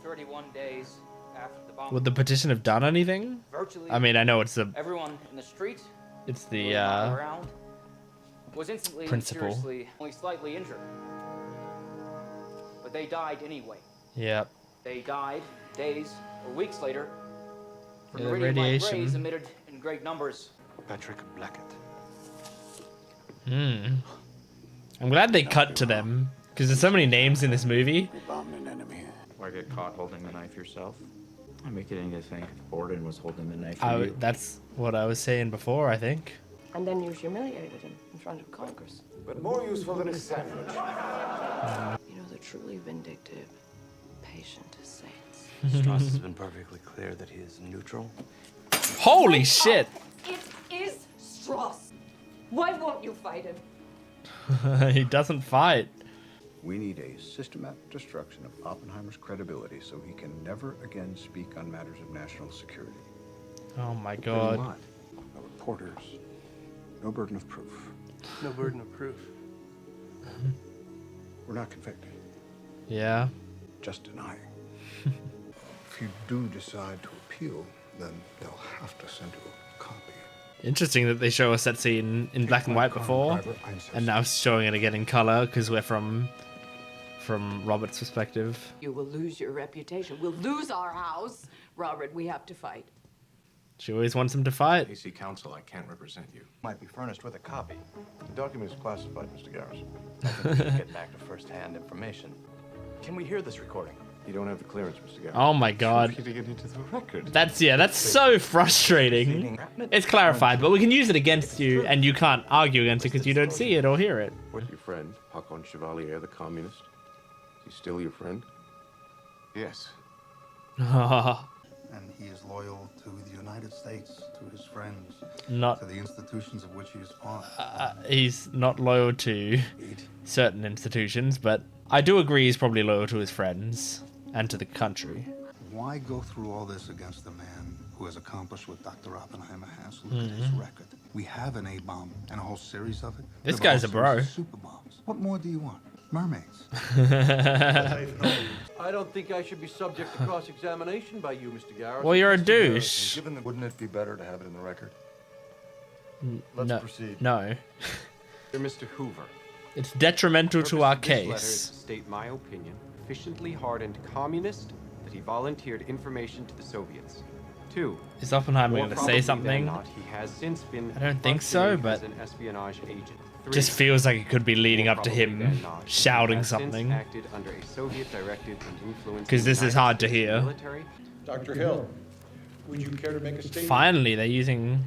31 days after the bomb. Would the petition have done anything? Virtually I mean, I know it's everyone in the street, it's the around, was instantly principle. seriously, only slightly injured. But they died anyway. Yep. They died days or weeks later from Yeah, the radium-like radiation. rays emitted in great numbers. Patrick Blackett. I'm glad they cut to them because there's so many names in this movie. We bombed an enemy. Why get caught holding the knife yourself? I'm beginning to think Borden was holding the knife for you. That's what I was saying before, I think. And then you humiliated him in front of Congress. But more useful than a sandwich. You know, they're truly vindictive, patient saints. Strauss has been perfectly clear that he is neutral. Holy shit! It is Strauss. Why won't you fight him? He doesn't fight. We need a systematic destruction of Oppenheimer's credibility so he can never again speak on matters of national security. Oh my What do you god. want? No reporters. No burden of proof. No burden of proof. We're not convicting. Yeah. Just denying. If you do decide to appeal, then they'll have to send you a copy. Interesting that they show us that scene in black and white before, and now showing it again in color because we're from Robert's perspective. You will lose your reputation. We'll lose our house. Robert, we have to fight. She always wants him to fight. AC counsel, I can't represent you. Might be furnished with a copy. The document is classified, Mr. Garrison. I think we should get back to first-hand information. Can we hear this recording? You don't have the clearance, Mr. Garrison. Oh my god. Getting it into the record. That's so frustrating. It's clarified, but we can use it against you, and you can't argue against it because you don't see it or hear it. What's your friend, Hakon Chevalier, the communist? Is he still your friend? Yes. And he is loyal to the United States, to his friends, Not- to the institutions of which he is part. He's not loyal to certain institutions, but I do agree he's probably loyal to his friends and to the country. Why go through all this against a man who has accomplished what Dr. Oppenheimer has? Look at his record. We have an A-bomb and a whole series of it. This We have guy's a whole bro. series of super bombs. What more do you want? Mermaids. I don't think I should be subject to cross-examination by you, Mr. Garrison. Well, you're a douche. Wouldn't it be better to have it in the record? Let's proceed. No. Dear Mr. Hoover. It's detrimental to our This letter is case. to state my opinion, sufficiently hardened communist, that he volunteered information to the Soviets. 2. Is Oppenheimer More going to probably say than something? not, he has since been I don't think so, functioning but as an espionage agent. 3. just feels like it could be leading up to More probably him than not, he shouting has since something. acted under a Soviet-directed and influenced 'Cause this is United hard to States hear. military. Dr. Hill, would you care to make a statement? Finally, they're using.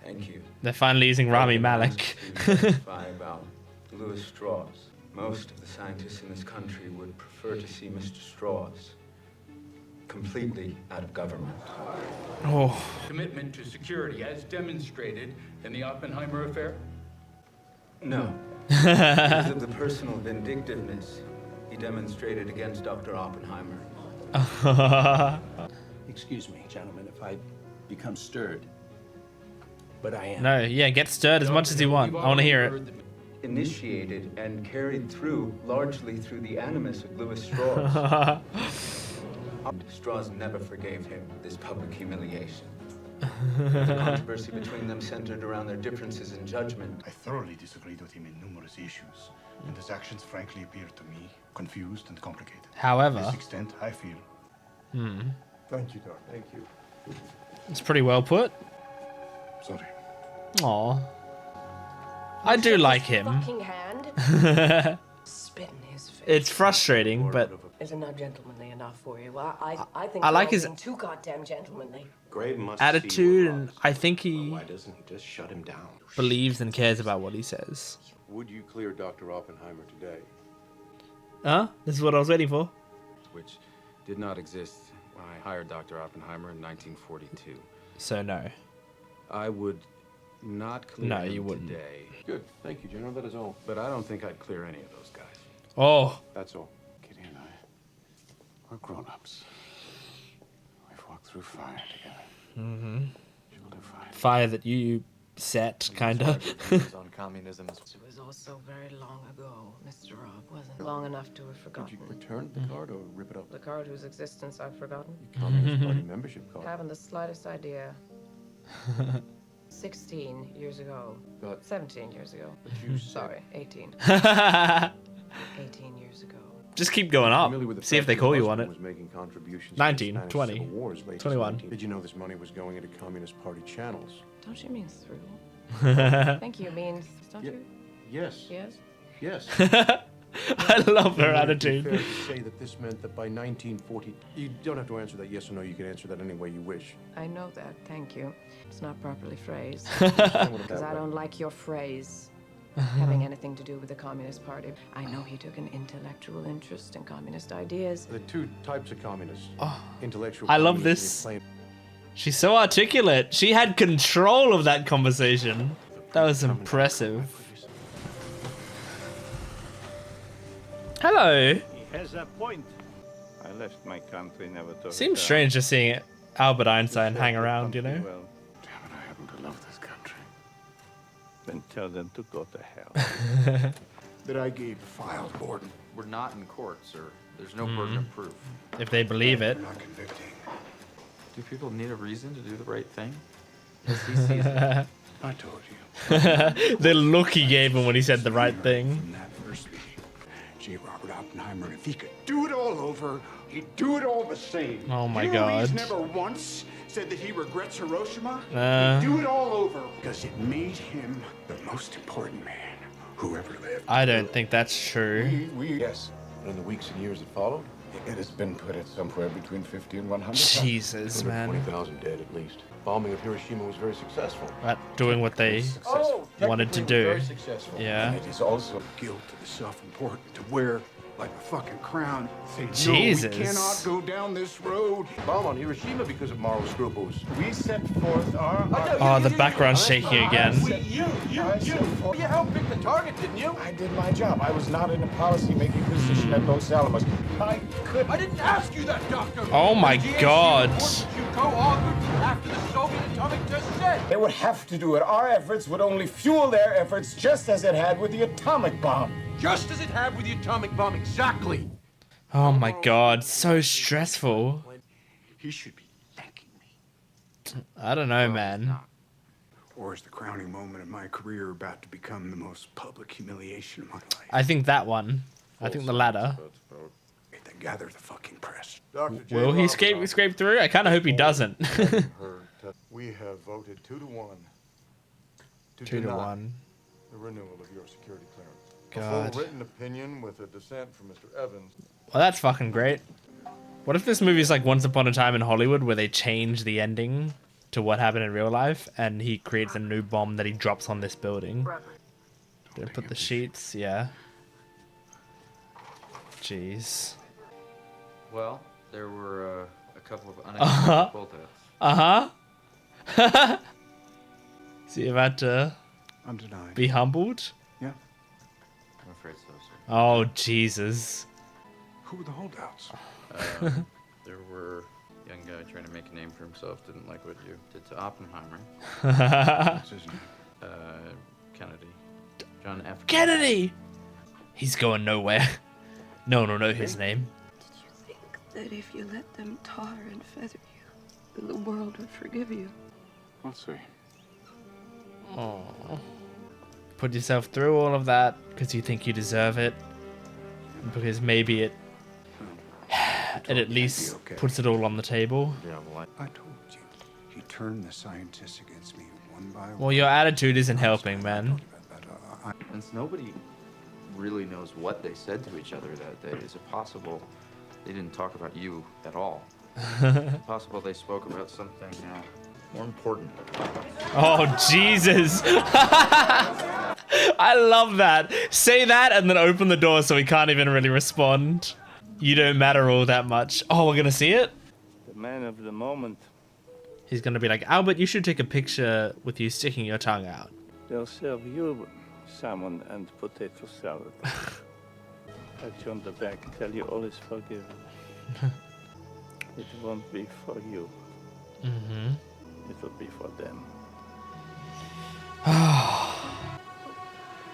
Thank you. They're finally using Rami Malek. Testify about Louis Strauss. Most of the scientists in this country would prefer to see Mr. Strauss completely out of government. Oh. Commitment to security as demonstrated in the Oppenheimer affair? No. Because of the personal vindictiveness he demonstrated against Dr. Oppenheimer. Excuse me, gentlemen, if I become stirred. But I am. No, yeah, get stirred as much as you want. I want to hear it. Initiated and carried through largely through the animus of Louis Strauss. Strauss never forgave him this public humiliation. The controversy between them centered around their differences in judgment. I thoroughly disagreed with him in numerous issues, and his actions frankly appear to me confused and complicated. However- To this extent, I feel. Thank you, Doc. Thank you. It's pretty well put. Sorry. Aw. I do like him. Fucking hand. Spit in his face. It's frustrating, but Is it not gentlemanly enough for you? Well, I think I like you're his being too goddamn gentlemanly. Graydon must attitude, and I think he Why doesn't he just shut him down? believes and cares about what he says. Would you clear Dr. Oppenheimer today? Huh? This is what I was waiting for. Which did not exist when I hired Dr. Oppenheimer in 1942. So no. I would not clear No, him you wouldn't. today. Good. Thank you, General. That is all. But I don't think I'd clear any of those guys. Oh. That's all. Kitty and I, we're grown-ups. We've walked through fire together. Mm-hmm. She'll do fine. Fire that you set, kinda. On communism. It was also very long ago, Mr. Robb, wasn't it? Long enough to have forgotten. Did you return the card or rip it up? The card whose existence I've forgotten. Communist Party membership card. Haven't the slightest idea. 16 years ago. But 17 years ago. you Sorry, 18. 18 years ago. Just keep going up. Familiar with the See if fact they your call you on husband it. was making contributions to 19, the Spanish 20, Civil Wars late as 21. 19. Did you know this money was going into Communist Party channels? Don't you mean through? I think you mean, don't you? Yes. Yes? Yes. I love her Would it be attitude. fair to say that this meant that by 1940, you don't have to answer that yes or no. You can answer that any way you wish. I know that, thank you. It's not properly phrased. Because I don't like your phrase having anything to do with the Communist Party. I know he took an intellectual interest in communist ideas. The two types of communists. Intellectual. I love communists this. and She's so articulate. She had control of that conversation. That was impressive. Hello. He has a point. I left my country never to Seems return. strange just seeing Albert Einstein hang around, you know? Well, Damn it, I happen to love this country. then tell them to go to hell. That I gave the file to Gordon. We're not in court, sir. There's no burden of proof. If they believe it. Not convicting. Do people need a reason to do the right thing? I told you. The look he gave him when he said the right thing. From that first meeting. Gee, Robert Oppenheimer, if he could do it all over, he'd do it all the same. Oh my You know God. He's never once said that he regrets Hiroshima. Uh. He'd do it all over because it made him the most important man who ever lived. I don't think that's true. Yes. But in the weeks and years that followed, It has been put at somewhere between 50 and 100. Jesus, over man. 20,000 dead at least. Bombing of Hiroshima was very successful. At doing what they wanted to do. Very successful. Yeah. And it is also guilt that is self-important to wear like a fucking crown. Say, Jesus. No, we cannot go down this road. Bomb on Hiroshima because of moral scruples. We set forth our... Oh, the background's shaking again. You helped pick the target, didn't you? I did my job. I was not in a policy-making position at Los Alamos. I didn't ask you that, Doctor. Oh my God. You go on after the Soviet atomic test said. They would have to do it. Our efforts would only fuel their efforts just as it had with the atomic bomb. Just as it had with the atomic bomb, exactly. Oh my God, so stressful. He should be thanking me. I don't know, man. Or is the crowning moment of my career about to become the most public humiliation of my life? I think that one. I think the latter. Then gather the fucking press. Will he scrape through? I kind of hope he doesn't. We have voted 2 to 1 to 2 to deny 1. the renewal of your security clearance. A God. full written opinion with a dissent from Mr. Evans. Well, that's fucking great. What if this movie's like Once Upon a Time in Hollywood where they change the ending to what happened in real life and he creates a new bomb that he drops on this building? Did I put the sheets? Yeah. Jeez. Well, there were a couple of Uh-huh. unexpected Uh-huh. So you've had to I'm denied. be humbled? Yeah. I'm afraid so, sir. Oh, Jesus. Who were the holdouts? There were a young guy trying to make a name for himself, didn't like what you did to Oppenheimer. What's his name? Kennedy. John F. Kennedy! He's going nowhere. No one will know his name. That if you let them tar and feather you, then the world would forgive you. We'll see. Oh. Put yourself through all of that because you think you deserve it. Because maybe it at least puts it all on the table. Yeah, well, I told you. He turned the scientists against me one by one. Well, your attitude isn't helping, man. Since nobody really knows what they said to each other that day, is it possible they didn't talk about you at all? Possible they spoke about something more important. Oh, Jesus. I love that. Say that and then open the door so he can't even really respond. You don't matter all that much. Oh, we're gonna see it? The man of the moment. He's gonna be like, Albert, you should take a picture with you sticking your tongue out. They'll serve you salmon and potato salad. Pat you on the back, tell you all is forgiven. It won't be for you. Mm-hmm. It will be for them.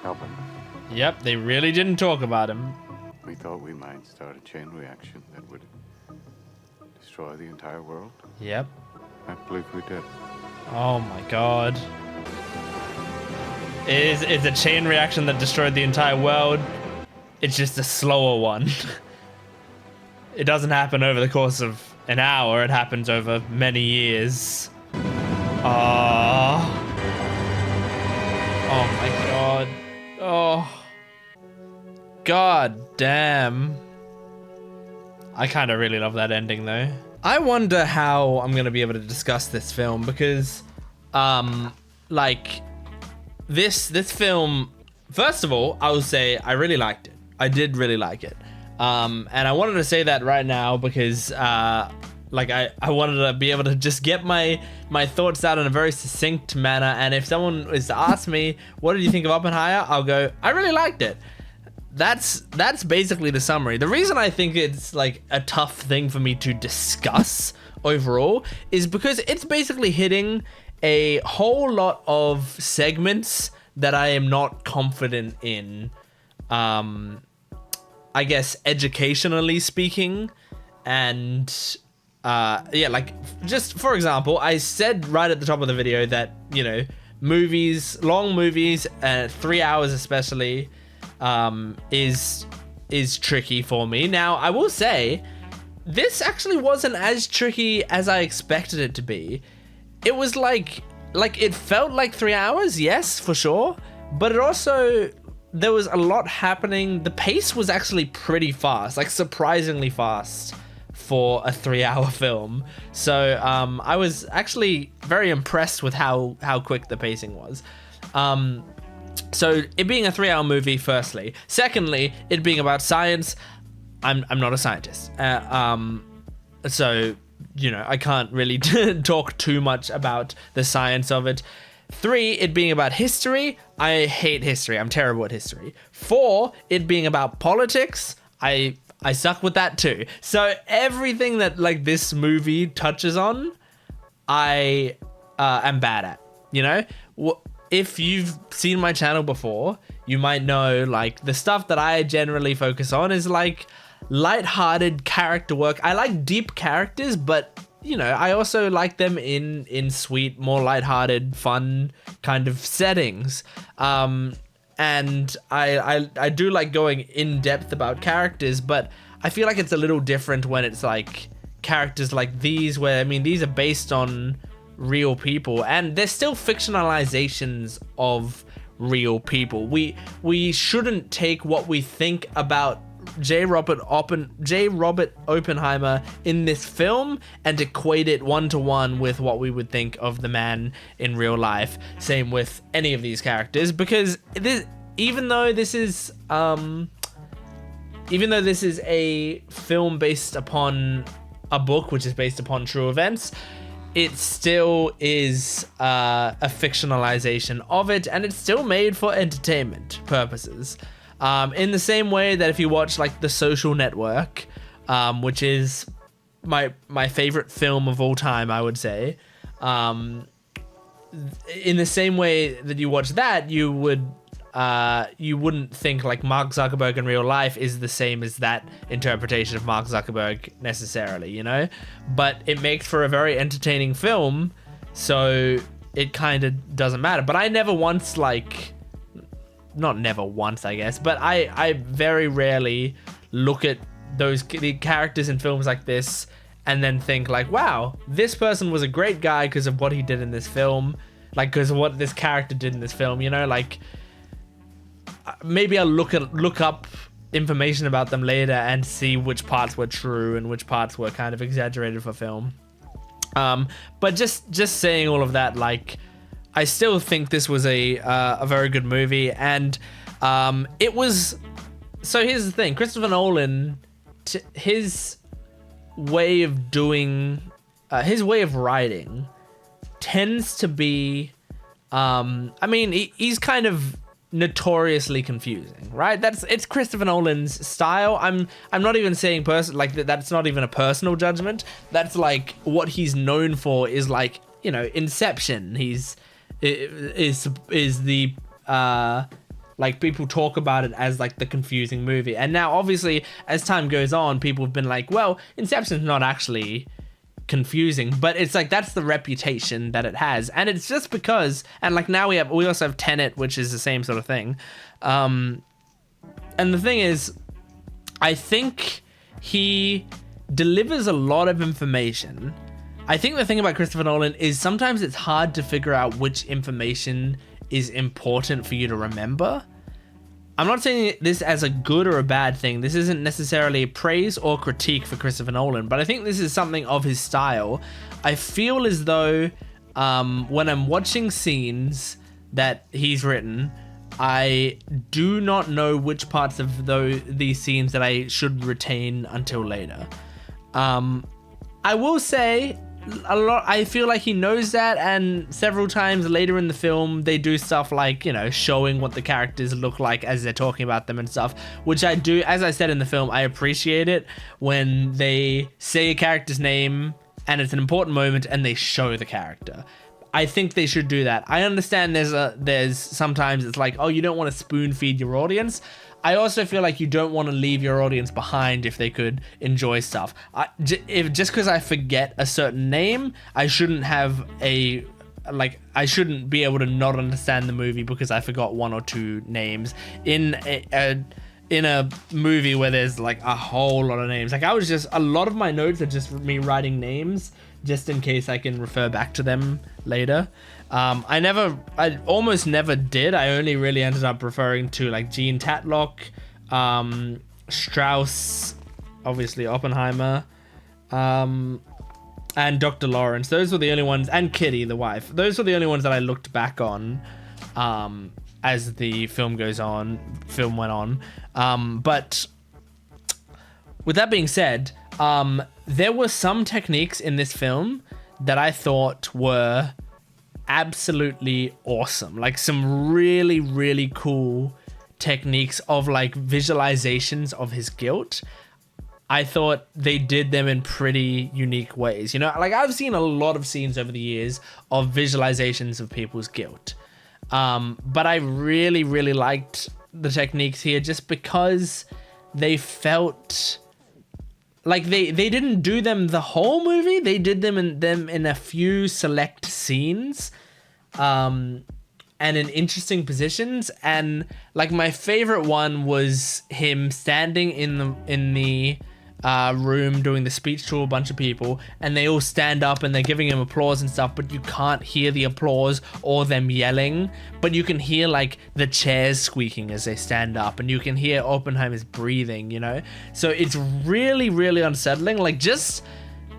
Albert, Yep, they really didn't talk about him. we thought we might start a chain reaction that would destroy the entire world. Yep. I believe we did. Oh my god. It's a chain reaction that destroyed the entire world. It's just a slower one. It doesn't happen over the course of an hour, it happens over many years. Oh my god. Oh. God damn. I kind of really love that ending though. I wonder how I'm going to be able to discuss this film because like this film, first of all, I will say I really liked it. I did really like it. And I wanted to say that right now because like I wanted to be able to just get my thoughts out in a very succinct manner, and if someone is to ask me what did you think of Oppenheimer, I'll go, I really liked it. That's basically the summary. The reason I think it's like a tough thing for me to discuss overall is because it's basically hitting a whole lot of segments that I am not confident in, I guess educationally speaking, and yeah, like just for example, I said right at the top of the video that, you know, movies, long movies, 3 hours especially, is tricky for me. Now, I will say, this actually wasn't as tricky as I expected it to be. It was like it felt like 3 hours, yes, for sure, but it also, there was a lot happening. The pace was actually pretty fast, like surprisingly fast for a 3 hour film. So I was actually very impressed with how quick the pacing was. So it being a 3 hour movie, firstly. Secondly, it being about science. I'm not a scientist. So, you know, I can't really talk too much about the science of it. 3, it being about history. I hate history. I'm terrible at history. 4, it being about politics. I suck with that too. So everything that like this movie touches on, I am bad at, you know? If you've seen my channel before, you might know like the stuff that I generally focus on is like light-hearted character work. I like deep characters, but you know, I also like them in sweet, more light-hearted, fun kind of settings. And I do like going in depth about characters, but I feel like it's a little different when it's like characters like these, where I mean these are based on real people and they're still fictionalizations of real people. We shouldn't take what we think about J. Robert Oppenheimer in this film and equate it one-to-one with what we would think of the man in real life. Same with any of these characters, because even though this is a film based upon a book which is based upon true events, it still is a fictionalization of it, and it's still made for entertainment purposes. In the same way that if you watch like The Social Network, which is my favorite film of all time, I would say, in the same way that you watch that, you wouldn't think like Mark Zuckerberg in real life is the same as that interpretation of Mark Zuckerberg necessarily, you know? But it makes for a very entertaining film, so it kind of doesn't matter. But I never once not never once, I guess, but I very rarely look at the characters in films like this and then think like, wow, this person was a great guy because of what he did in this film, like because of what this character did in this film, you know, like maybe I'll look up information about them later and see which parts were true and which parts were kind of exaggerated for film. But just saying all of that, like, I still think this was a very good movie, and it was. So here's the thing: Christopher Nolan, his way of doing, his way of writing, tends to be. I mean, he's kind of notoriously confusing, right? It's Christopher Nolan's style. I'm not even saying that's not even a personal judgment. That's like what he's known for is like, you know, Inception. Is the like people talk about it as like the confusing movie. And now obviously as time goes on, people have been like, well, Inception's not actually confusing, but it's like that's the reputation that it has, and it's just because, and like now we also have Tenet, which is the same sort of thing, and the thing is, I think he delivers a lot of information. I think the thing about Christopher Nolan is sometimes it's hard to figure out which information is important for you to remember. I'm not saying this as a good or a bad thing. This isn't necessarily praise or critique for Christopher Nolan, but I think this is something of his style. I feel as though when I'm watching scenes that he's written, I do not know which parts of these scenes that I should retain until later. I will say a lot. I feel like he knows that, and several times later in the film they do stuff like, you know, showing what the characters look like as they're talking about them and stuff, which I do, as I said in the film, I appreciate it when they say a character's name and it's an important moment and they show the character. I think they should do that. I understand there's sometimes it's like, oh, you don't want to spoon feed your audience. I also feel like you don't want to leave your audience behind if they could enjoy stuff. Just because I forget a certain name, I shouldn't have I shouldn't be able to not understand the movie because I forgot one or two names in a movie where there's like a whole lot of names. Like a lot of my notes are just me writing names just in case I can refer back to them later. I almost never did. I only really ended up referring to like Jean Tatlock, Strauss, obviously Oppenheimer, and Dr. Lawrence. Those were the only ones, and Kitty, the wife. Those were the only ones that I looked back on as the film went on. But with that being said, there were some techniques in this film that I thought were absolutely awesome. Like some really, really cool techniques of like visualizations of his guilt. I thought they did them in pretty unique ways. You know, like I've seen a lot of scenes over the years of visualizations of people's guilt. But I really, really liked the techniques here just because they felt like they didn't do them the whole movie. They did them in a few select scenes, and in interesting positions. And like my favorite one was him standing in the room doing the speech to a bunch of people, and they all stand up and they're giving him applause and stuff, but you can't hear the applause or them yelling, but you can hear like the chairs squeaking as they stand up, and you can hear Oppenheimer's breathing, you know? So it's really, really unsettling. Like just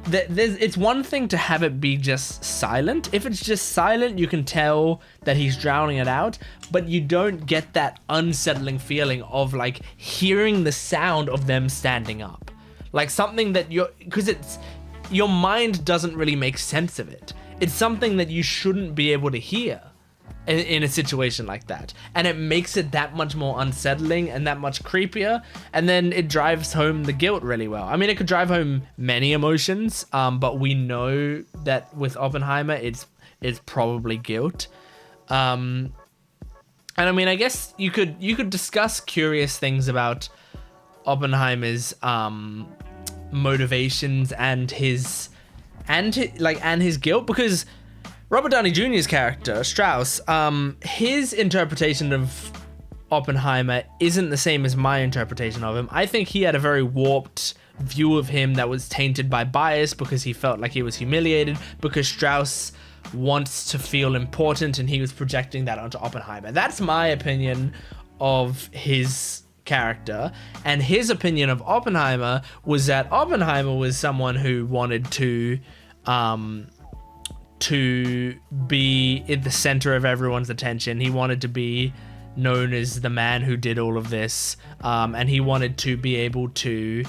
it's one thing to have it be just silent. If it's just silent, you can tell that he's drowning it out, but you don't get that unsettling feeling of like hearing the sound of them standing up. Like something that because your mind doesn't really make sense of it. It's something that you shouldn't be able to hear in a situation like that. And it makes it that much more unsettling and that much creepier. And then it drives home the guilt really well. I mean, it could drive home many emotions, but we know that with Oppenheimer, it's probably guilt. And I mean, I guess you could discuss curious things about Oppenheimer's motivations and his guilt, because Robert Downey Jr.'s character, Strauss, his interpretation of Oppenheimer isn't the same as my interpretation of him. I think he had a very warped view of him that was tainted by bias because he felt like he was humiliated because Strauss wants to feel important and he was projecting that onto Oppenheimer. That's my opinion of his character, and his opinion of Oppenheimer was that Oppenheimer was someone who wanted to be at the center of everyone's attention. He wanted to be known as the man who did all of this, and he wanted to be able to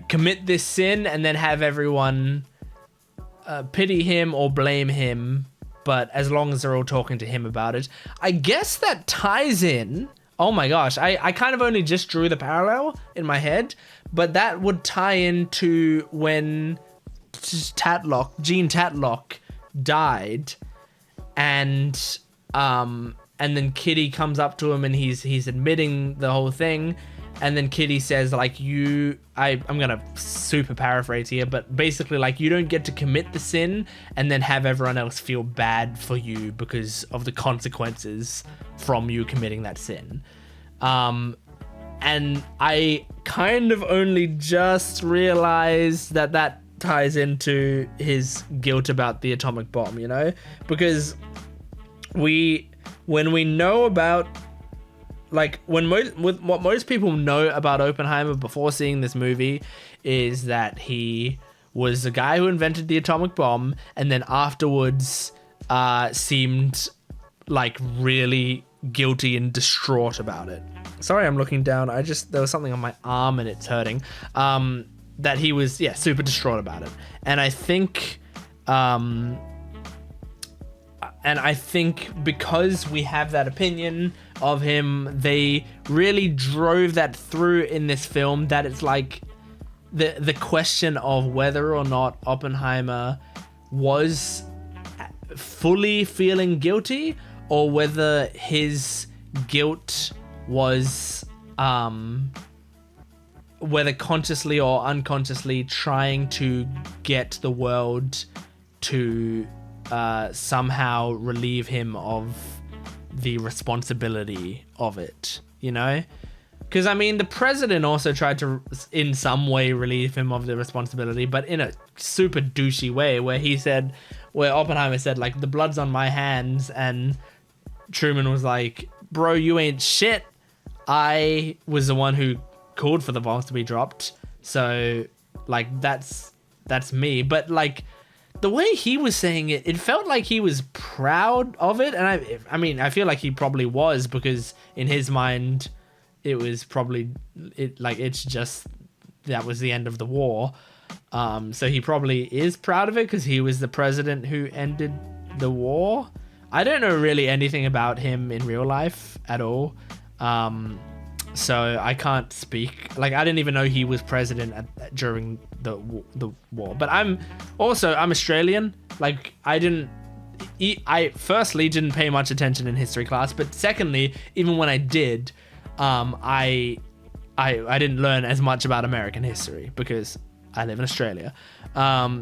commit this sin and then have everyone pity him or blame him, but as long as they're all talking to him about it. I guess that ties in. Oh my gosh, I kind of only just drew the parallel in my head, but that would tie into when Gene Tatlock died, and then Kitty comes up to him and he's admitting the whole thing, and then Kitty says like, I'm gonna super paraphrase here, but basically like, you don't get to commit the sin and then have everyone else feel bad for you because of the consequences from you committing that sin. And I kind of only just realized that ties into his guilt about the atomic bomb, you know? Because when we know about, like, what most people know about Oppenheimer before seeing this movie is that he was the guy who invented the atomic bomb, and then afterwards seemed like really guilty and distraught about it. Sorry, I'm looking down. There was something on my arm and it's hurting. That he was, super distraught about it. And I think because we have that opinion of him, they really drove that through in this film, that it's like the question of whether or not Oppenheimer was fully feeling guilty, or whether his guilt was whether consciously or unconsciously trying to get the world to somehow relieve him of the responsibility of it, you know? Because, I mean, the president also tried to, in some way, relieve him of the responsibility, but in a super douchey way, where Oppenheimer said, like, the blood's on my hands, and Truman was like, bro, you ain't shit. I was the one who called for the bombs to be dropped, so, like, that's me. But, like, the way he was saying it, it felt like he was proud of it, and I mean, I feel like he probably was, because in his mind, it was probably, it's just, that was the end of the war. So he probably is proud of it, because he was the president who ended the war. I don't know really anything about him in real life at all. So I can't speak. Like, I didn't even know he was president during the war. But I'm Australian. Like, I firstly didn't pay much attention in history class, but secondly, even when I did, I didn't learn as much about American history because I live in Australia.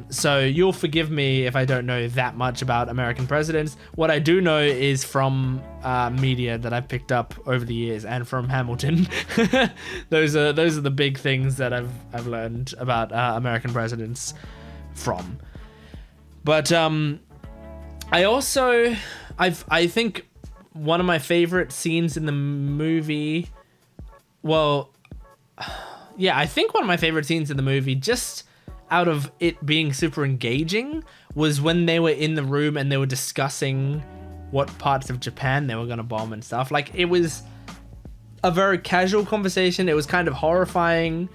So you'll forgive me if I don't know that much about American presidents. What I do know is from media that I've picked up over the years, and from Hamilton. Those are the big things that I've learned about American presidents from. But I think one of my favorite scenes in the movie, I think one of my favorite scenes in the movie, just out of it being super engaging, was when they were in the room and they were discussing what parts of Japan they were going to bomb and stuff. Like, it was a very casual conversation. It was kind of horrifying.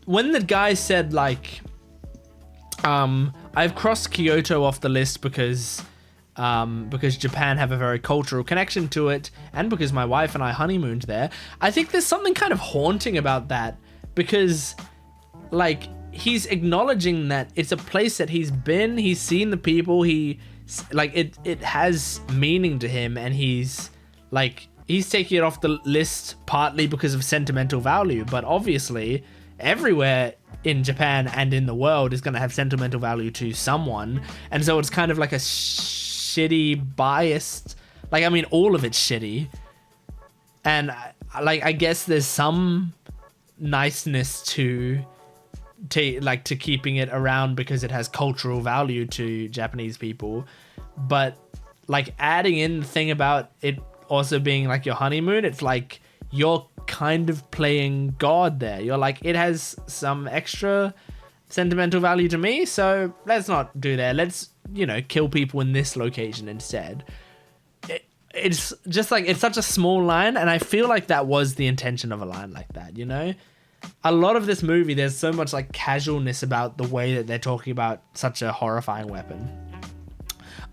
When the guy said, like, I've crossed Kyoto off the list because Japan have a very cultural connection to it, and because my wife and I honeymooned there. I think there's something kind of haunting about that, because, like, he's acknowledging that it's a place that he's been, he's seen the people, it has meaning to him, and he's taking it off the list partly because of sentimental value, but obviously everywhere in Japan and in the world is going to have sentimental value to someone. And so it's kind of like a shitty biased, like, I mean, all of it's shitty. And like, I guess there's some niceness to keeping it around because it has cultural value to Japanese people. But like adding in the thing about it also being like your honeymoon, it's like you're kind of playing God there. You're like, it has some extra sentimental value to me, so let's not do that. Let's, you know, kill people in this location instead. It's just like, it's such a small line, and I feel like that was the intention of a line like that, you know? A lot of this movie, there's so much like casualness about the way that they're talking about such a horrifying weapon.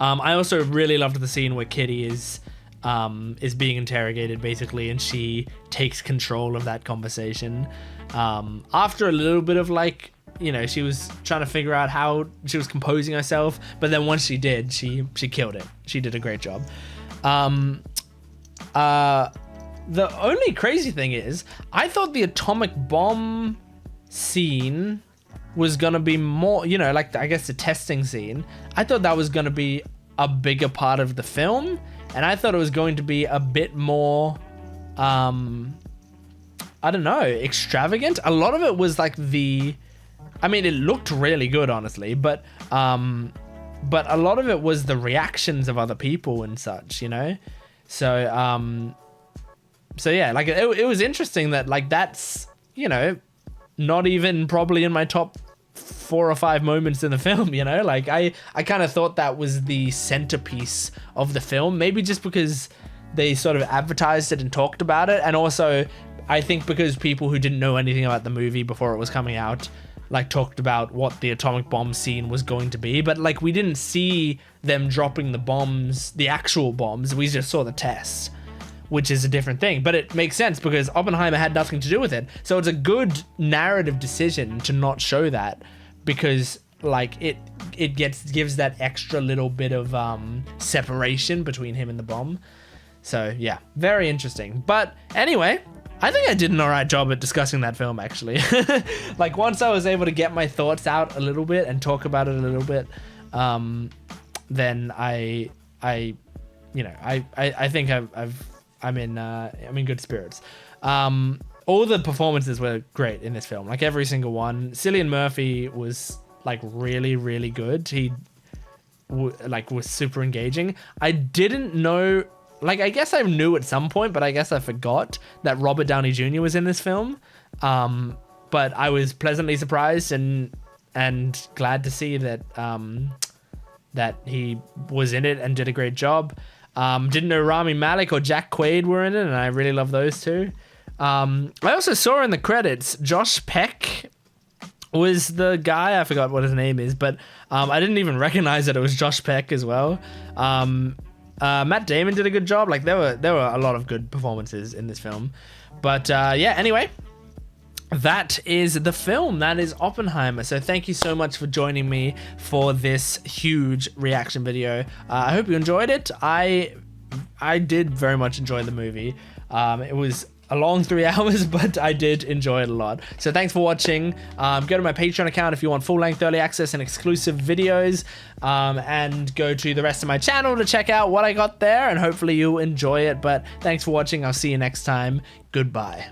I also really loved the scene where Kitty is being interrogated basically, and she takes control of that conversation. After a little bit of like, you know, she was trying to figure out how she was composing herself, but then once she did, she killed it. She did a great job. The only crazy thing is, I thought the atomic bomb scene was gonna be more, you know, like I guess the testing scene. I thought that was gonna be a bigger part of the film, and I thought it was going to be a bit more, I don't know, extravagant. A lot of it was like I mean, it looked really good, honestly, but a lot of it was the reactions of other people and such, you know? So yeah, like it was interesting that like that's, you know, not even probably in my top 4 or 5 moments in the film, you know? Like I kind of thought that was the centerpiece of the film, maybe just because they sort of advertised it and talked about it, and also I think because people who didn't know anything about the movie before it was coming out like talked about what the atomic bomb scene was going to be, but like we didn't see them dropping the bombs, the actual bombs, we just saw the tests, which is a different thing. But it makes sense because Oppenheimer had nothing to do with it, so it's a good narrative decision to not show that, because like it gives that extra little bit of separation between him and the bomb. So yeah, very interesting. But anyway, I think I did an alright job at discussing that film, actually. Like once I was able to get my thoughts out a little bit and talk about it a little bit, then I think I'm in good spirits. All the performances were great in this film, like every single one. Cillian Murphy was like really, really good. He was super engaging. I didn't know. Like, I guess I knew at some point, but I guess I forgot that Robert Downey Jr. was in this film. But I was pleasantly surprised and glad to see that that he was in it and did a great job. Didn't know Rami Malek or Jack Quaid were in it, and I really love those two. I also saw in the credits Josh Peck was the guy. I forgot what his name is, but I didn't even recognize that it was Josh Peck as well. Matt Damon did a good job. Like there were a lot of good performances in this film. But yeah, anyway, that is the film. That is Oppenheimer. So thank you so much for joining me for this huge reaction video. I hope you enjoyed it. I did very much enjoy the movie. It was a long 3 hours, but I did enjoy it a lot. So thanks for watching. Go to my Patreon account if you want full-length early access and exclusive videos, and go to the rest of my channel to check out what I got there, and hopefully you'll enjoy it. But thanks for watching. I'll see you next time. Goodbye.